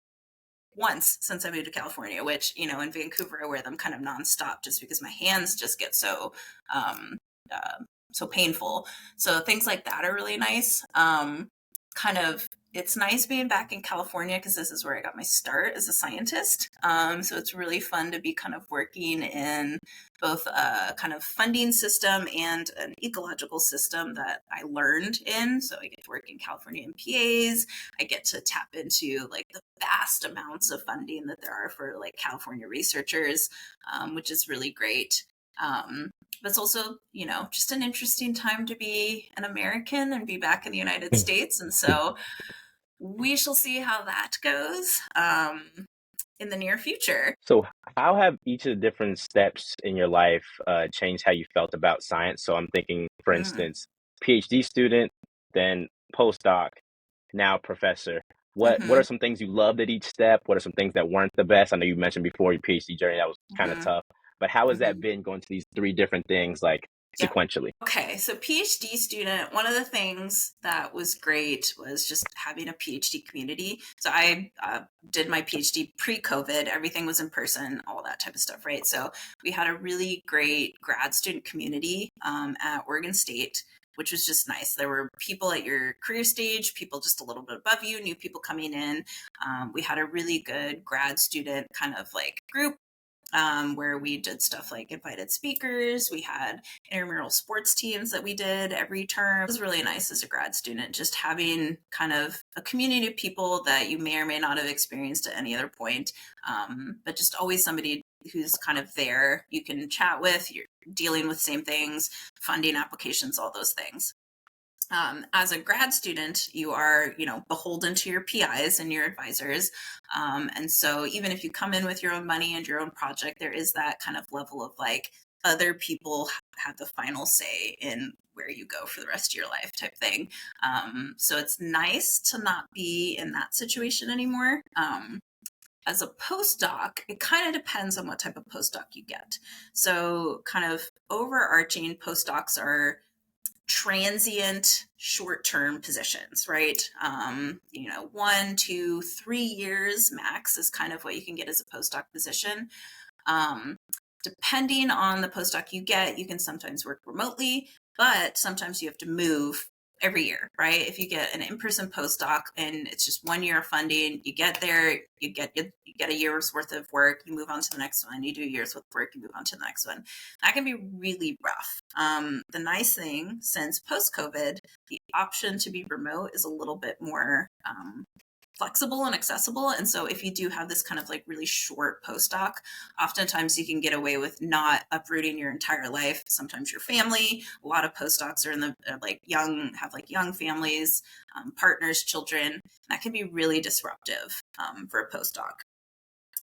once since I moved to California, which, in Vancouver, I wear them kind of nonstop just because my hands just get um, so painful. So things like that are really nice. It's nice being back in California because this is where I got my start as a scientist. So it's really fun to be kind of working in both a kind of funding system and an ecological system that I learned in. So I get to work in California MPAs. I get to tap into like the vast amounts of funding that there are for like California researchers, which is really great. But it's also, just an interesting time to be an American and be back in the United States. And so we shall see how that goes in the near future. So how have each of the different steps in your life changed how you felt about science? So I'm thinking, for instance, PhD student, then postdoc, now professor. What are some things you loved at each step? What are some things that weren't the best? I know you mentioned before your PhD journey that was kind of tough, but how has that been going to these three different things like sequentially? Okay, so PhD student, one of the things that was great was just having a PhD community. So I did my PhD pre-COVID, everything was in person, all that type of stuff, right? So we had a really great grad student community at Oregon State, which was just nice. There were people at your career stage, people just a little bit above you, new people coming in. We had a really good grad student kind of like group where we did stuff like invited speakers. We had intramural sports teams that we did every term. It was really nice as a grad student, just having kind of a community of people that you may or may not have experienced at any other point, but just always somebody who's kind of there you can chat with, you're dealing with same things, funding applications, all those things. As a grad student, you are, beholden to your PIs and your advisors. And so even if you come in with your own money and your own project, there is that kind of level of like other people have the final say in where you go for the rest of your life type thing. So it's nice to not be in that situation anymore. As a postdoc, it kind of depends on what type of postdoc you get. So kind of overarching postdocs are transient short-term positions, right? 1, 2, 3 years max is kind of what you can get as a postdoc position. Depending on the postdoc you get, you can sometimes work remotely, but sometimes you have to move every year, right? If you get an in-person postdoc and it's just 1 year of funding, you get there, you get a year's worth of work, you move on to the next one, you do a year's worth of work, you move on to the next one. That can be really rough. The nice thing, since post-COVID, the option to be remote is a little bit more flexible and accessible. And so if you do have this kind of like really short postdoc, oftentimes you can get away with not uprooting your entire life. Sometimes your family, a lot of postdocs are in the young families, partners, children. That can be really disruptive for a postdoc.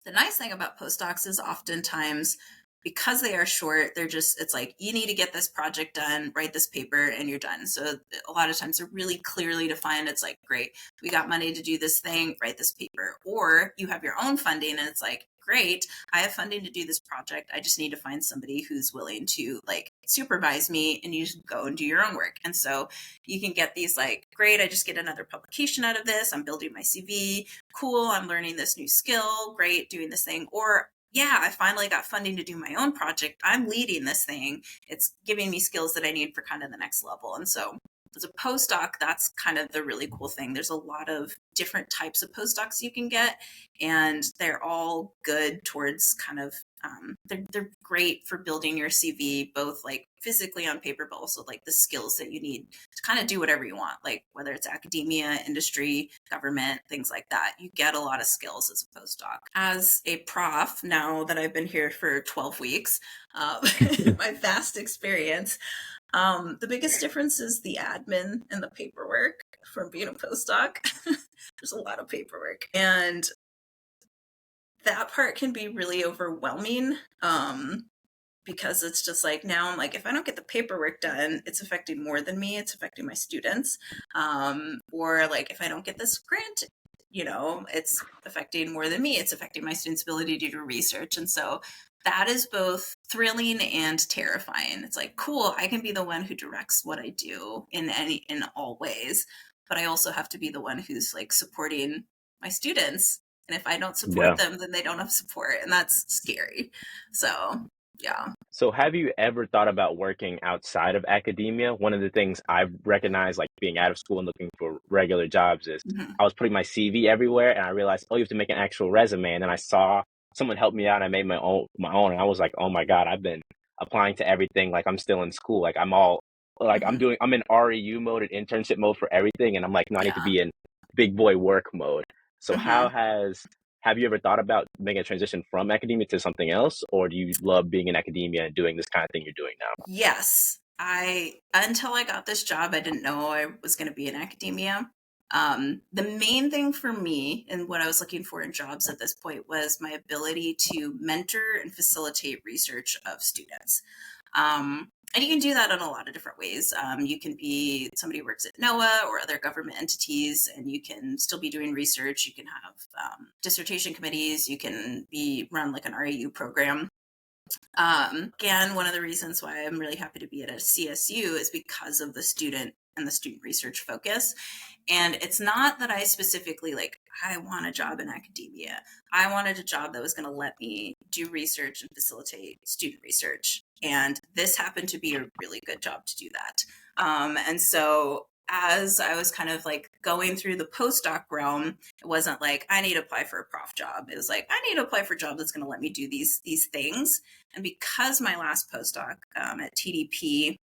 The nice thing about postdocs is oftentimes because they are short, it's like, you need to get this project done, write this paper, and you're done. So a lot of times they're really clearly defined. It's like, great, we got money to do this thing, write this paper. Or you have your own funding and it's like, great, I have funding to do this project. I just need to find somebody who's willing to like supervise me and you just go and do your own work. And so you can get these like, great, I just get another publication out of this. I'm building my CV. Cool, I'm learning this new skill. Great, doing this thing. Or yeah, I finally got funding to do my own project. I'm leading this thing. It's giving me skills that I need for kind of the next level. And so as a postdoc, that's kind of the really cool thing. There's a lot of different types of postdocs you can get, and they're all good towards kind of, they're great for building your CV, both like physically on paper, but also like the skills that you need to kind of do whatever you want, like whether it's academia, industry, government, things like that. You get a lot of skills as a postdoc. As a prof, now that I've been here for 12 weeks, my vast experience, the biggest difference is the admin and the paperwork from being a postdoc. There's a lot of paperwork, and that part can be really overwhelming because it's just like now I'm like, if I don't get the paperwork done, it's affecting more than me, it's affecting my students. Or like if I don't get this grant, it's affecting more than me, it's affecting my students' ability to do research. And so that is both thrilling and terrifying. It's like, cool, I can be the one who directs what I do in all ways, but I also have to be the one who's like supporting my students. And if I don't support Yeah. them, then they don't have support, and that's scary. So, yeah. So have you ever thought about working outside of academia? One of the things I've recognized, like being out of school and looking for regular jobs, is Mhm. I was putting my CV everywhere and I realized, oh, you have to make an actual resume. And then I saw someone help me out and I made my own. And I was like, oh my God, I've been applying to everything like I'm still in school. Like Mhm. I'm in REU mode and internship mode for everything. And I'm like, no, I need to Yeah. be in big boy work mode. So Mhm. have you ever thought about making a transition from academia to something else, or do you love being in academia and doing this kind of thing you're doing now? Yes. Until I got this job, I didn't know I was going to be in academia. The main thing for me and what I was looking for in jobs at this point was my ability to mentor and facilitate research of students. And you can do that in a lot of different ways. You can be somebody who works at NOAA or other government entities, and you can still be doing research. You can have dissertation committees. You can be run like an RAU program. Again, one of the reasons why I'm really happy to be at a CSU is because of the student and the student research focus. And it's not that I specifically like, I want a job in academia. I wanted a job that was going to let me do research and facilitate student research. And this happened to be a really good job to do that. And so as I was kind of like going through the postdoc realm, it wasn't like I need to apply for a prof job. It was like I need to apply for a job that's going to let me do these things. And because my last postdoc at TDP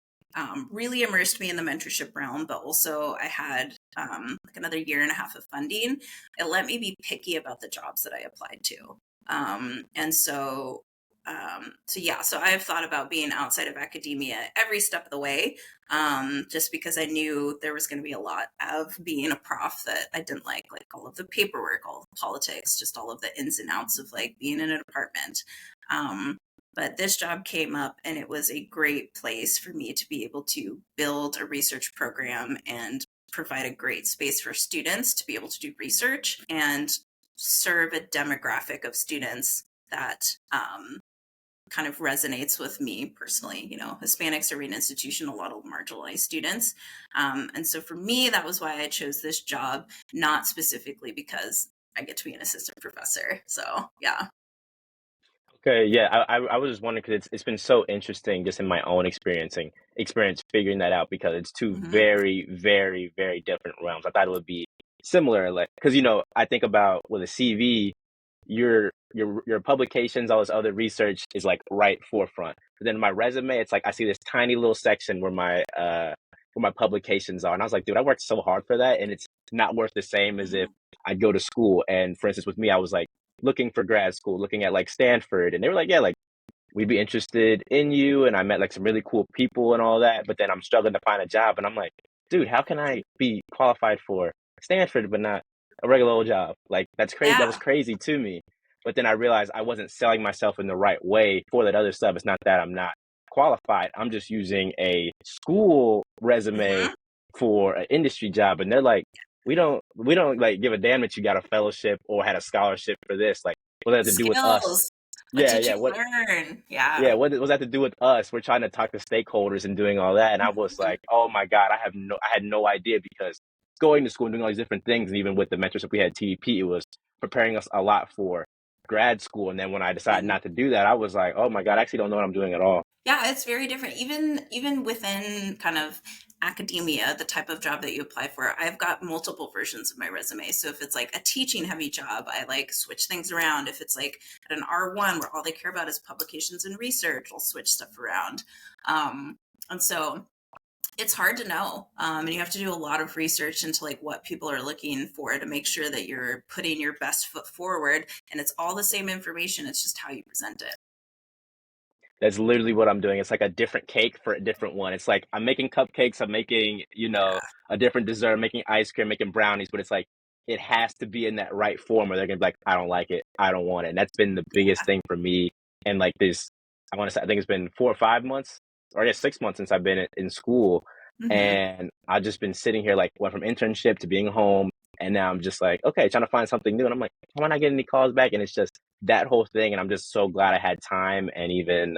really immersed me in the mentorship realm, but also I had like another year and a half of funding, it let me be picky about the jobs that I applied to. And so, so I have thought about being outside of academia every step of the way, just because I knew there was going to be a lot of being a prof that I didn't like all of the paperwork, all the politics, just all of the ins and outs of like being in a department. But this job came up and it was a great place for me to be able to build a research program and provide a great space for students to be able to do research and serve a demographic of students that kind of resonates with me personally. Hispanics are an institution, a lot of marginalized students. And so for me, that was why I chose this job, not specifically because I get to be an assistant professor. So, yeah. Okay, yeah, I was just wondering because it's been so interesting just in my own experience figuring that out because it's two Hmm. very, very, very different realms. I thought it would be similar, like because I think about with a CV, your publications, all this other research is like right forefront. But then my resume, it's like I see this tiny little section where my publications are, and I was like, dude, I worked so hard for that, and it's not worth the same as if Hmm. I go to school. And for instance, with me, I was like looking for grad school, looking at like Stanford, and they were like, yeah, like we'd be interested in you. And I met like some really cool people and all that. But then I'm struggling to find a job, and I'm like, dude, how can I be qualified for Stanford but not a regular old job? Like that's crazy. That was Yeah. crazy to me. But then I realized I wasn't selling myself in the right way for that other stuff. It's not that I'm not qualified. I'm just using a school resume Hmm. for an industry job, and they're like, we don't like give a damn that you got a fellowship or had a scholarship for this. Like, what does that have to do with us? Skills. What Yeah, did yeah. you What learn? Yeah. yeah, what does that have to do with us? We're trying to talk to stakeholders and doing all that. And I was Mhm. like, oh my God, I had no idea because going to school and doing all these different things, and even with the mentorship we had at TDP, it was preparing us a lot for grad school. And then when I decided Mhm. not to do that, I was like, oh my God, I actually don't know what I'm doing at all. Yeah, it's very different. Even within kind of academia, the type of job that you apply for, I've got multiple versions of my resume. So if it's like a teaching heavy job, I like switch things around. If it's like at an R1 where all they care about is publications and research, I'll switch stuff around. And so it's hard to know. And you have to do a lot of research into like what people are looking for to make sure that you're putting your best foot forward. And it's all the same information. It's just how you present it. That's literally what I'm doing. It's like a different cake for a different one. It's like I'm making cupcakes, I'm making, Yeah. a different dessert, making ice cream, making brownies, but it's like it has to be in that right form or they're gonna be like, I don't like it, I don't want it. And that's been the biggest Yeah. thing for me and like this I want to say, I think it's been 4 or 5 months, or I guess 6 months since I've been in school. Mm-hmm. And I've just been sitting here, like, went from internship to being home. And now I'm just like, okay, trying to find something new. And I'm like, why am I not getting any calls back? And it's just that whole thing. And I'm just so glad I had time and even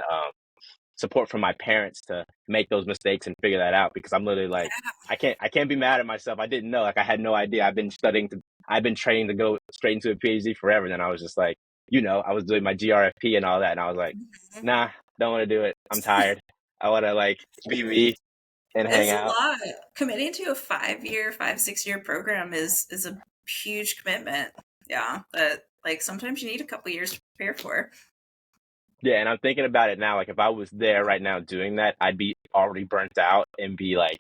support from my parents to make those mistakes and figure that out, because I'm literally like, I can't be mad at myself. I didn't know. Like, I had no idea. I've been training to go straight into a PhD forever. And then I was just like, I was doing my GRFP and all that. And I was like, Mm-hmm. nah, don't want to do it. I'm tired. I want to like be me and hang It's a out. lot. Committing to a 5-year, 5, 6 year program is a huge commitment. Yeah, but like sometimes you need a couple years to prepare for. Yeah, and I'm thinking about it now. Like, if I was there right now doing that, I'd be already burnt out and be like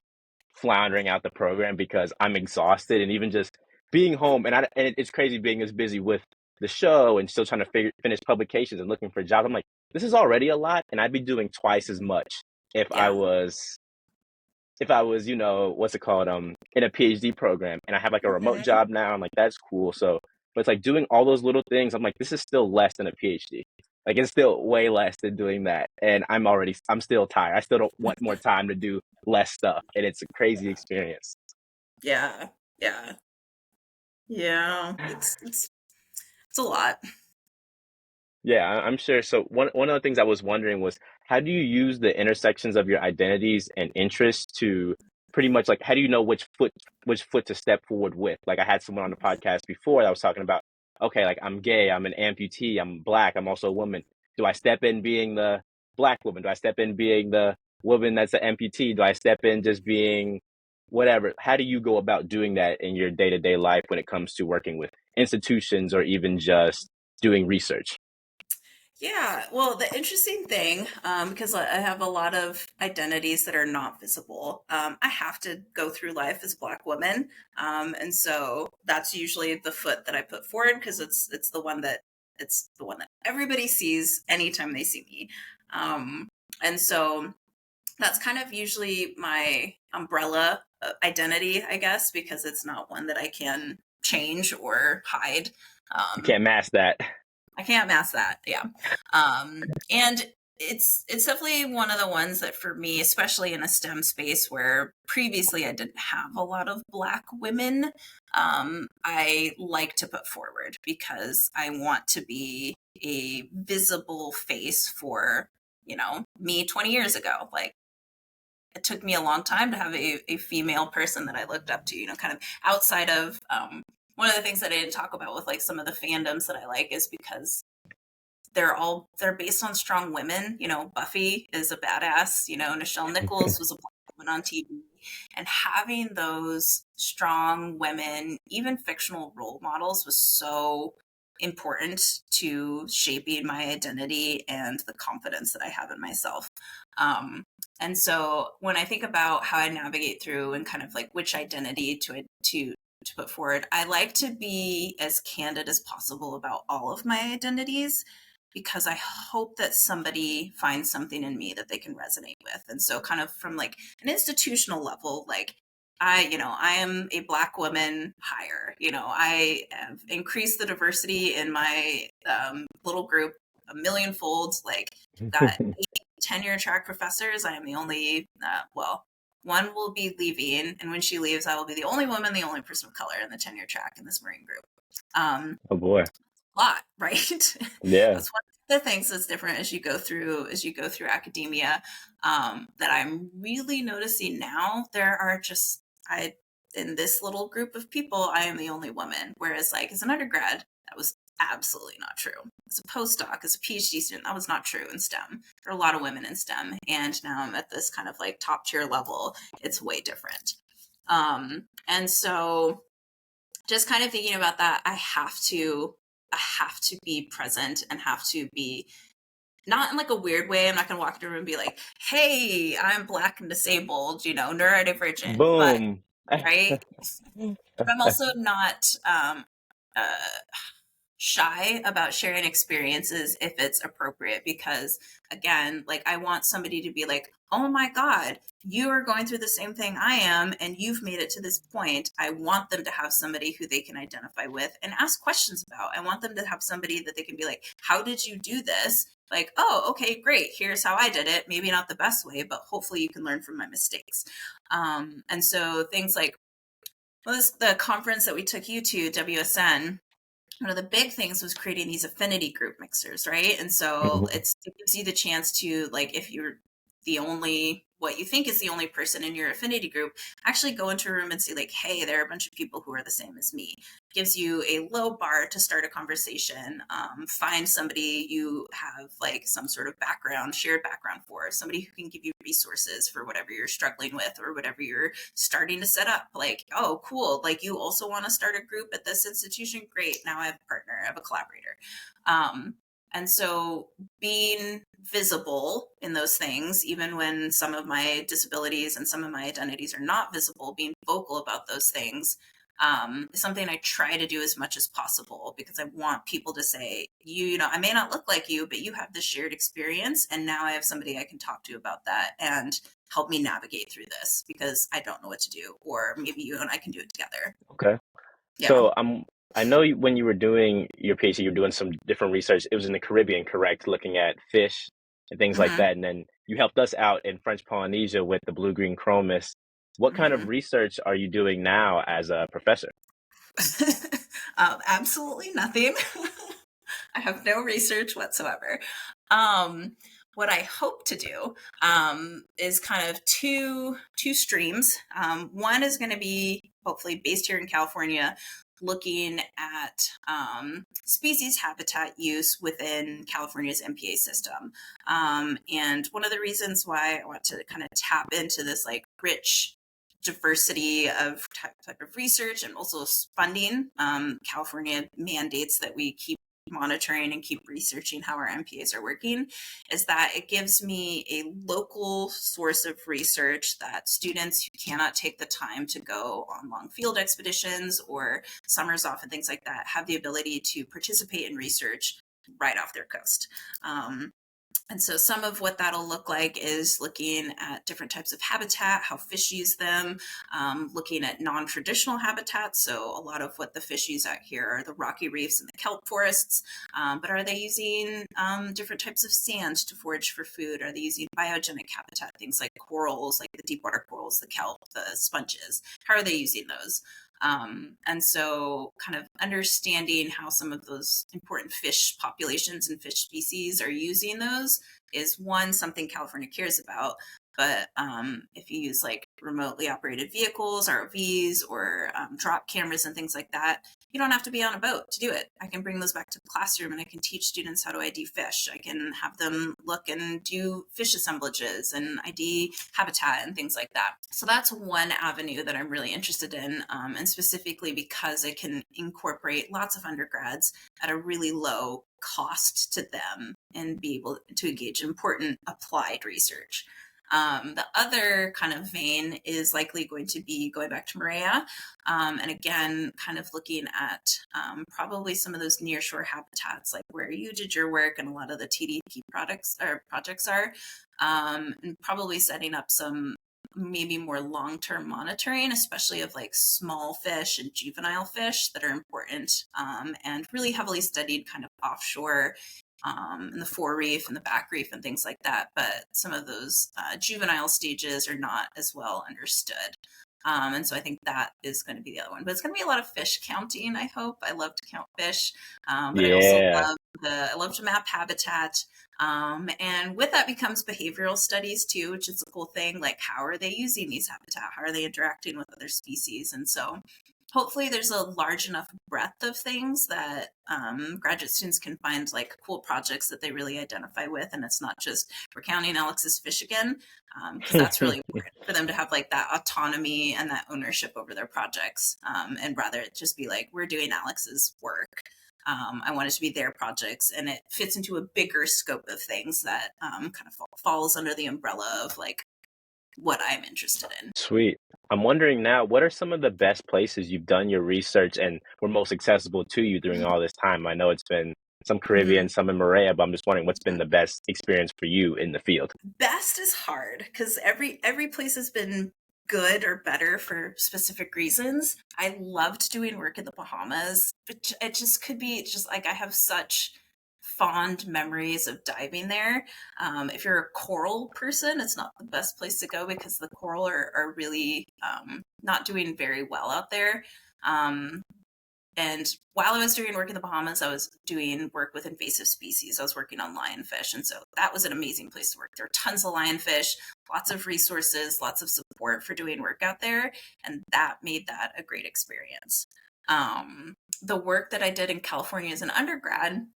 floundering out the program because I'm exhausted. And even just being home, and it's crazy being as busy with the show and still trying to finish publications and looking for jobs. I'm like, this is already a lot, and I'd be doing twice as much if I Yeah. was if I was, what's it called, in a PhD program, and I have like a remote Hmm. job now. I'm like, that's cool. So, but it's like doing all those little things. I'm like, this is still less than a PhD. Like, it's still way less than doing that. And I'm still tired. I still don't want more time to do less stuff. And it's a crazy experience. Yeah. Yeah. Yeah. It's a lot. Yeah, I'm sure. So one of the things I was wondering was, how do you use the intersections of your identities and interests to pretty much, like, how do you know which foot to step forward with? Like, I had someone on the podcast before that was talking about, okay, like, I'm gay, I'm an amputee, I'm black, I'm also a woman. Do I step in being the black woman? Do I step in being the woman that's an amputee? Do I step in just being whatever? How do you go about doing that in your day-to-day life when it comes to working with institutions or even just doing research? Yeah, well, the interesting thing, because I have a lot of identities that are not visible, I have to go through life as a Black woman, and so that's usually the foot that I put forward because it's the one that everybody sees anytime they see me, and so that's kind of usually my umbrella identity, I guess, because it's not one that I can change or hide. You Um, can't mask that. I can't mask that. Yeah. And it's definitely one of the ones that for me, especially in a STEM space where previously I didn't have a lot of Black women, I like to put forward because I want to be a visible face for, me 20 years ago. Like it took me a long time to have a female person that I looked up to, kind of outside of one of the things that I didn't talk about with like some of the fandoms that I like is because they're based on strong women. Buffy is a badass. Nichelle Nichols was a black woman on TV, and having those strong women, even fictional role models, was so important to shaping my identity and the confidence that I have in myself. And so when I think about how I navigate through and kind of like which identity to put forward, I like to be as candid as possible about all of my identities because I hope that somebody finds something in me that they can resonate with. And so kind of from like an institutional level, like I am a Black woman hire. I have increased the diversity in my little group a million folds. Like got 8 tenure track professors. I am the only, one will be leaving. And when she leaves, I will be the only woman, the only person of color in the tenure track in this Marine group. Um, Oh boy. lot, right? Yeah. That's one of the things that's different as you go through academia. That I'm really noticing now. There are just I in this little group of people, I am the only woman. Whereas, like as an undergrad, that was absolutely not true. As a postdoc, as a PhD student, that was not true in STEM. There are a lot of women in STEM, and now I'm at this kind of like top tier level. It's way different. And so just kind of thinking about that, I have to be present and have to be not in like a weird way. I'm not going to walk into a room and be like, hey, I'm Black and disabled, neurodivergent, but Boom. right. But I'm also not, uh, shy about sharing experiences if it's appropriate, because again, like, I want somebody to be like, oh my god, you are going through the same thing I am and you've made it to this point. I want them to have somebody who they can identify with and ask questions about. I want them to have somebody that they can be like, how did you do this? Like, oh, okay, great, here's how I did it. Maybe not the best way, but hopefully you can learn from my mistakes. And so things like, well, the conference that we took you to, WSN, one of the big things was creating these affinity group mixers, right? And so Mhm. it gives you the chance to, like, if you're the only, what you think is the only person in your affinity group, actually go into a room and see like, hey, there are a bunch of people who are the same as me. Gives you a low bar to start a conversation. Find somebody you have like some sort of background, shared background for, somebody who can give you resources for whatever you're struggling with or whatever you're starting to set up. Like, oh, cool, like you also want to start a group at this institution? Great, now I have a partner, I have a collaborator. And so being visible in those things, even when some of my disabilities and some of my identities are not visible, being vocal about those things, is something I try to do as much as possible, because I want people to say, you know, I may not look like you, but you have this shared experience. And now I have somebody I can talk to about that and help me navigate through this, because I don't know what to do. Or maybe you and I can do it together. Okay. Yeah. So I know when you were doing your PhD, you were doing some different research. It was in the Caribbean, correct? Looking at fish and things like Hmm. that. And then you helped us out in French Polynesia with the blue-green chromis. What kind of Hmm. research are you doing now as a professor? Absolutely nothing. I have no research whatsoever. Um, what I hope to do is kind of two streams. One is going to be hopefully based here in California, looking at species habitat use within California's MPA system. And one of the reasons why I want to kind of tap into this like rich diversity of type of research and also funding. California mandates that we keep monitoring and keep researching how our MPAs are working, is that it gives me a local source of research that students who cannot take the time to go on long field expeditions or summers off and things like that have the ability to participate in research right off their coast. And so some of what that'll look like is looking at different types of habitat, how fish use them, looking at non-traditional habitats. So a lot of what the fish use out here are the rocky reefs and the kelp forests. But are they using different types of sand to forage for food? Are they using biogenic habitat, things like corals, like the deep water corals, the kelp, the sponges? How are they using those? And so kind of understanding how some of those important fish populations and fish species are using those is one, something California cares about. But if you use like remotely operated vehicles, ROVs, or drop cameras and things like that, you don't have to be on a boat to do it. I can bring those back to the classroom and I can teach students how to ID fish. I can have them look and do fish assemblages and ID habitat and things like that. So that's one avenue that I'm really interested in, and specifically because it can incorporate lots of undergrads at a really low cost to them and be able to engage in important applied research. The other kind of vein is likely going to be going back to Maria, and again, kind of looking at probably some of those nearshore habitats, like where you did your work and a lot of the TDP products or projects are, and probably setting up some maybe more long-term monitoring, especially of like small fish and juvenile fish that are important, and really heavily studied kind of offshore, in the fore reef and the back reef and things like that. But some of those juvenile stages are not as well understood. And so I think that is going to be the other one. But it's going to be a lot of fish counting, I hope. I love to count fish, but I also Yeah. I love to map habitat. And with that becomes behavioral studies too, which is a cool thing. Like, how are they using these habitat? How are they interacting with other species? And so hopefully there's a large enough breadth of things that graduate students can find like cool projects that they really identify with. And it's not just we're counting Alex's fish again, because that's really important for them to have like that autonomy and that ownership over their projects. And rather it just be like, we're doing Alex's work. I want it to be their projects, and it fits into a bigger scope of things that kind of falls under the umbrella of like what I'm interested in. Sweet. I'm wondering now, what are some of the best places you've done your research and were most accessible to you during all this time? I know it's been some Mhm. Caribbean, some in Maria, but I'm just wondering what's been the best experience for you in the field? Best is hard because every place has been good or better for specific reasons. I loved doing work in the Bahamas, but it just could be just like I have such fond memories of diving there. If you're a coral person, it's not the best place to go because the coral are really not doing very well out there. Um, and while I was doing work in the Bahamas, I was doing work with invasive species. I was working on lionfish. And so that was an amazing place to work. There were tons of lionfish, lots of resources, lots of support for doing work out there. And that made that a great experience. The work that I did in California as an undergrad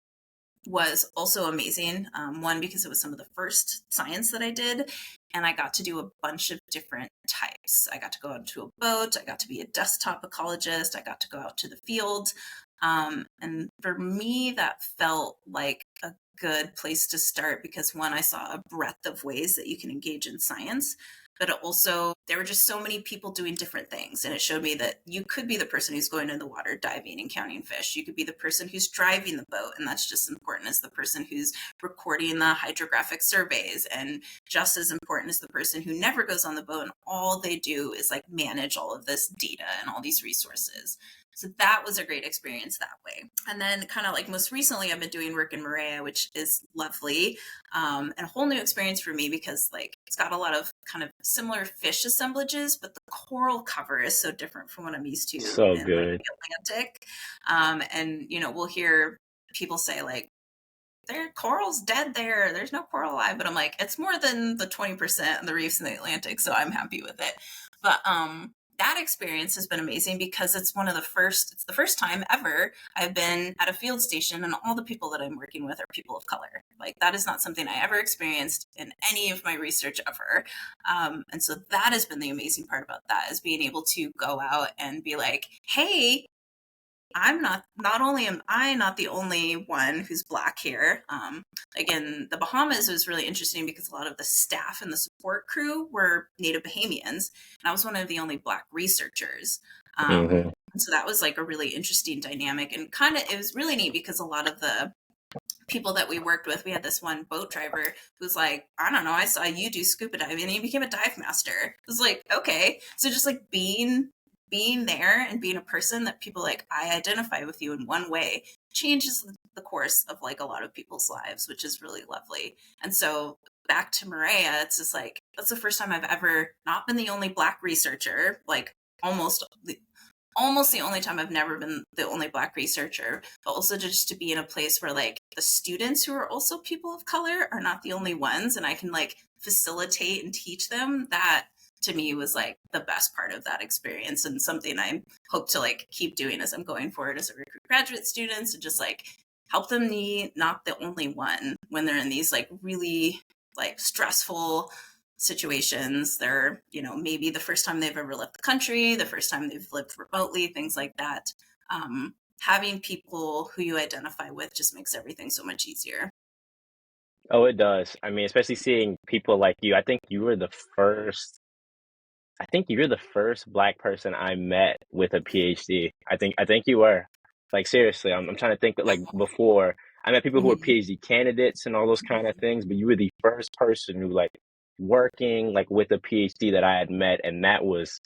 was also amazing. One, because it was some of the first science that I did, and I got to do a bunch of different types. I got to go out to a boat, I got to be a desktop ecologist, I got to go out to the field. And for me, that felt like a good place to start because one, I saw a breadth of ways that you can engage in science, but also there were just so many people doing different things. And it showed me that you could be the person who's going in the water diving and counting fish. You could be the person who's driving the boat, and that's just as important as the person who's recording the hydrographic surveys, and just as important as the person who never goes on the boat and all they do is like manage all of this data and all these resources. So that was a great experience that way. And then kind of like most recently, I've been doing work in Maria, which is lovely, and a whole new experience for me because like it's got a lot of kind of similar fish assemblages, but the coral cover is so different from what I'm used to So in like good. the Atlantic. And we'll hear people say like, there coral's dead there. There's no coral alive. But I'm like, it's more than the 20% of the reefs in the Atlantic, so I'm happy with it. But that experience has been amazing because it's the first time ever I've been at a field station and all the people that I'm working with are people of color. Like that is not something I ever experienced in any of my research ever. And so that has been the amazing part about that is being able to go out and be like, hey, I'm not only am I not the only one who's black here. Again, the Bahamas was really interesting because a lot of the staff and the support crew were Native Bahamians, and I was one of the only black researchers. Hmm. And so that was like a really interesting dynamic, and kind of it was really neat because a lot of the people that we worked with, we had this one boat driver who's like, I don't know, I saw you do scuba diving and you became a dive master. It was like, okay. So just like being there and being a person that people like, I identify with you in one way changes the course of like a lot of people's lives, which is really lovely. And so back to Maria, it's just like, that's the first time I've ever not been the only black researcher, like almost almost the only time I've never been the only black researcher, but also just to be in a place where like the students who are also people of color are not the only ones and I can like facilitate and teach them. That to me was like the best part of that experience and something I hope to like keep doing as I'm going forward as I recruit graduate students and just like help them be not the only one when they're in these like really like stressful situations. They're, maybe the first time they've ever left the country, the first time they've lived remotely, things like that. Having people who you identify with just makes everything so much easier. Oh, it does. I mean, especially seeing people like you. I think you're the first black person I met with a PhD. I think you were. Like seriously, I'm trying to think like before I met people who were Mhm. PhD candidates and all those kind of things, but you were the first person who like working like with a PhD that I had met, and that was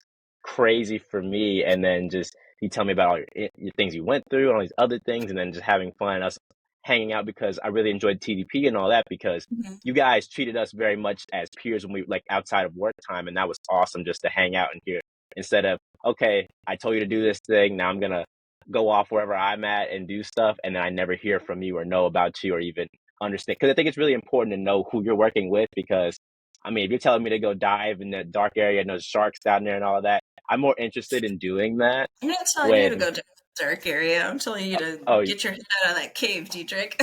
crazy for me. And then just you tell me about all your things you went through and all these other things, and then just having fun, us hanging out because I really enjoyed TDP and all that because Mhm. you guys treated us very much as peers when we like outside of work time, and that was awesome just to hang out and hear instead of okay, I told you to do this thing, now I'm gonna go off wherever I'm at and do stuff, and then I never hear from you or know about you or even understand. Because I think it's really important to know who you're working with. Because I mean, if you're telling me to go dive in the dark area and there's sharks down there and all of that, I'm more interested in doing that I'm not telling you to when go to the dark area. I'm telling you to oh. get your head out of that cave, Dietrich.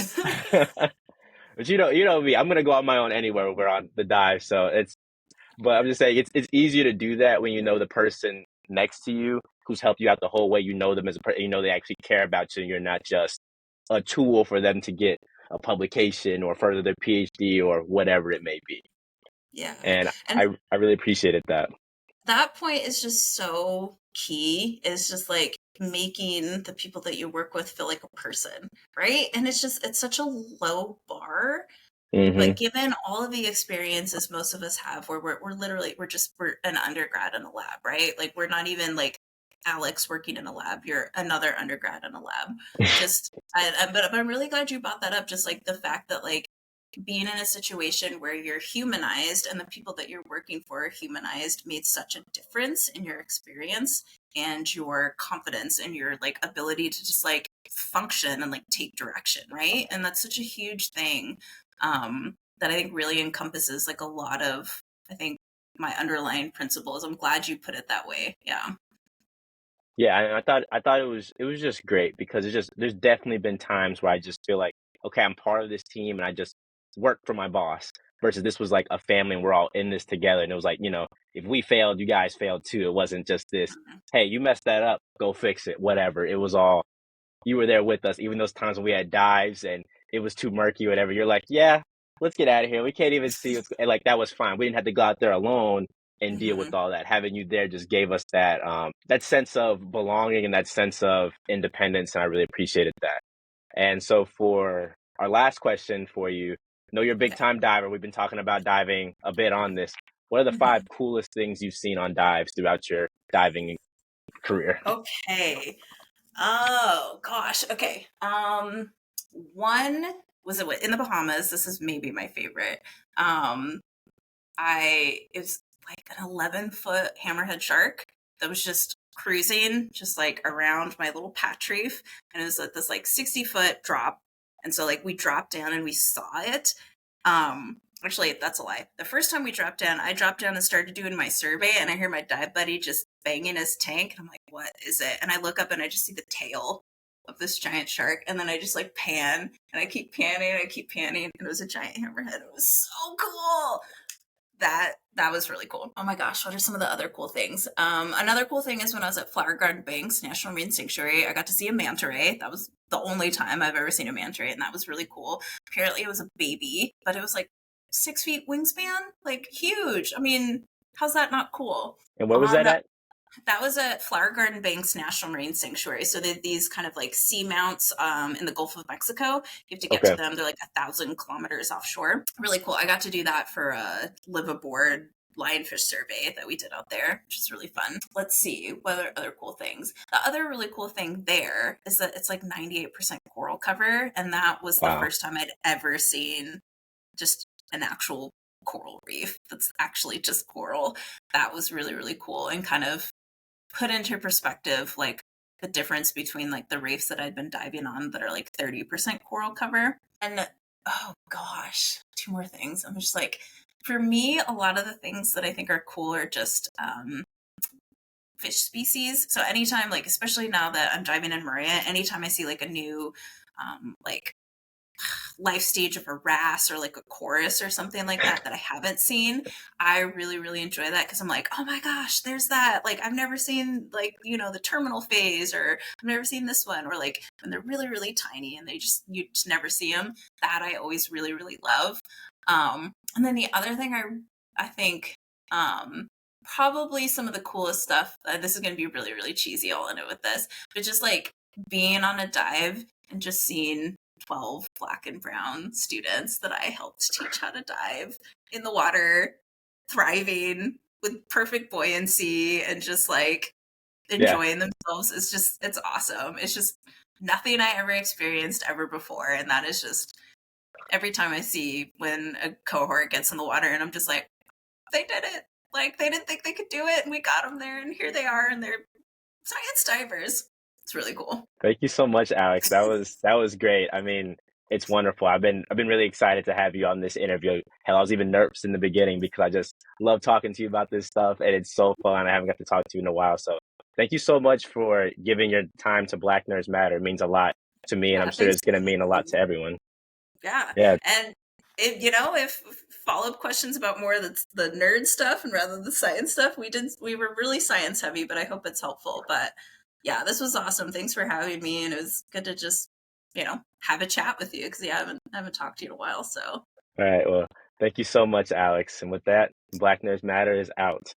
But you know me. I'm gonna go on my own anywhere when we're on the dive. So it's but I'm just saying it's easier to do that when you know the person next to you who's helped you out the whole way. You know them as a person. You know they actually care about you. You're not just a tool for them to get a publication or further their PhD or whatever it may be. Yeah. And And I really appreciated that. that point is just so key, is just like making the people that you work with feel like a person, right? And it's such a low bar. Hmm. But given all of the experiences most of us have, where we're literally we're an undergrad in a lab, right? Like we're not even like Alex working in a lab. You're another undergrad in a lab. But I'm really glad you brought that up. Just like the fact that like being in a situation where you're humanized and the people that you're working for are humanized made such a difference in your experience and your confidence and your like ability to just like function and like take direction, right? And that's such a huge thing, that I think really encompasses like a lot of, I think, my underlying principles. I'm glad you put it that way. Yeah. Yeah, and I thought it was just great because it's just there's definitely been times where I just feel like, okay, I'm part of this team and I just work for my boss versus this was like a family and we're all in this together. And it was like, you know, if we failed, you guys failed too. It wasn't just this, Mhm. hey, you messed that up, go fix it, whatever. It was all you were there with us, even those times when we had dives and it was too murky, or whatever. You're like, yeah, let's get out of here. We can't even see and like that was fine. We didn't have to go out there alone and deal with Mhm. all that. Having you there just gave us that that sense of belonging and that sense of independence, and I really appreciated that. And so for our last question for you, I know you're a big Okay. time diver. We've been talking about diving a bit on this. What are the five Mhm. coolest things you've seen on dives throughout your diving career? Okay. Oh gosh. Okay. One was in the Bahamas. This is maybe my favorite. Um, it was like an 11-foot hammerhead shark that was just cruising just like around my little patch reef, and it was at this like 60-foot drop, and so like we dropped down and we saw it. Actually, that's a lie. The first time we dropped down, I dropped down and started doing my survey, and I hear my dive buddy just banging his tank, and I'm like, what is it? And I look up and I just see the tail of this giant shark, and then I just like pan, and I keep panning and I keep panning, and it was a giant hammerhead. It was so cool. That was really cool. Oh my gosh, what are some of the other cool things? Another cool thing is when I was at Flower Garden Banks National Marine Sanctuary, I got to see a manta ray. That was the only time I've ever seen a manta ray, and that was really cool. Apparently, it was a baby, but it was like 6 feet wingspan, like huge. I mean, how's that not cool? And where was that That at? that was at Flower Garden Banks National Marine Sanctuary. So they have these kind of like seamounts in the Gulf of Mexico. You have to get to Okay. them. They're like 1,000 kilometers offshore. Really cool. I got to do that for a live aboard lionfish survey that we did out there, which is really fun. Let's see what are other cool things. The other really cool thing there is that it's like 98% coral cover, and that was the Wow. first time I'd ever seen just an actual coral reef that's actually just coral. That was really, really cool and kind of put into perspective like the difference between like the reefs that I'd been diving on that are like 30% coral cover. And oh gosh, two more things. I'm just like, for me, a lot of the things that I think are cool are just fish species. So anytime, like, especially now that I'm diving in Maria, anytime I see like a new like life stage of a wrasse or like a chorus or something like that I haven't seen, I really, really enjoy that because I'm like, oh my gosh, there's that. Like, I've never seen like, the terminal phase, or I've never seen this one, or like when they're really, really tiny and you just never see them. That I always really, really love. And then the other thing I think, probably some of the coolest stuff, this is going to be really, really cheesy, I'll end it with this, but just like being on a dive and just seeing 12 black and brown students that I helped teach how to dive in the water, thriving with perfect buoyancy and just like Yeah. enjoying themselves. It's awesome. It's just nothing I ever experienced ever before. And that is just every time I see when a cohort gets in the water and I'm just like, they did it. Like, they didn't think they could do it, and we got them there, and here they are, and they're science divers. It's really cool. Thank you so much, Alex. That was great. I mean, it's wonderful. I've been really excited to have you on this interview. Hell, I was even nervous in the beginning because I just love talking to you about this stuff, and it's so fun. I haven't got to talk to you in a while, so thank you so much for giving your time to Black Nerds Matter. It means a lot to me, and I'm Yeah, sure thanks it's for going to mean a having lot me. to everyone. Yeah. Yeah, And if follow-up questions about more of the nerd stuff and rather than the science stuff, we were really science heavy, but I hope it's helpful. But yeah, this was awesome. Thanks for having me, and it was good to just, have a chat with you because I haven't talked to you in a while. So all right. Well, Thank you so much, Alex. And with that, Black Nerds Matter is out.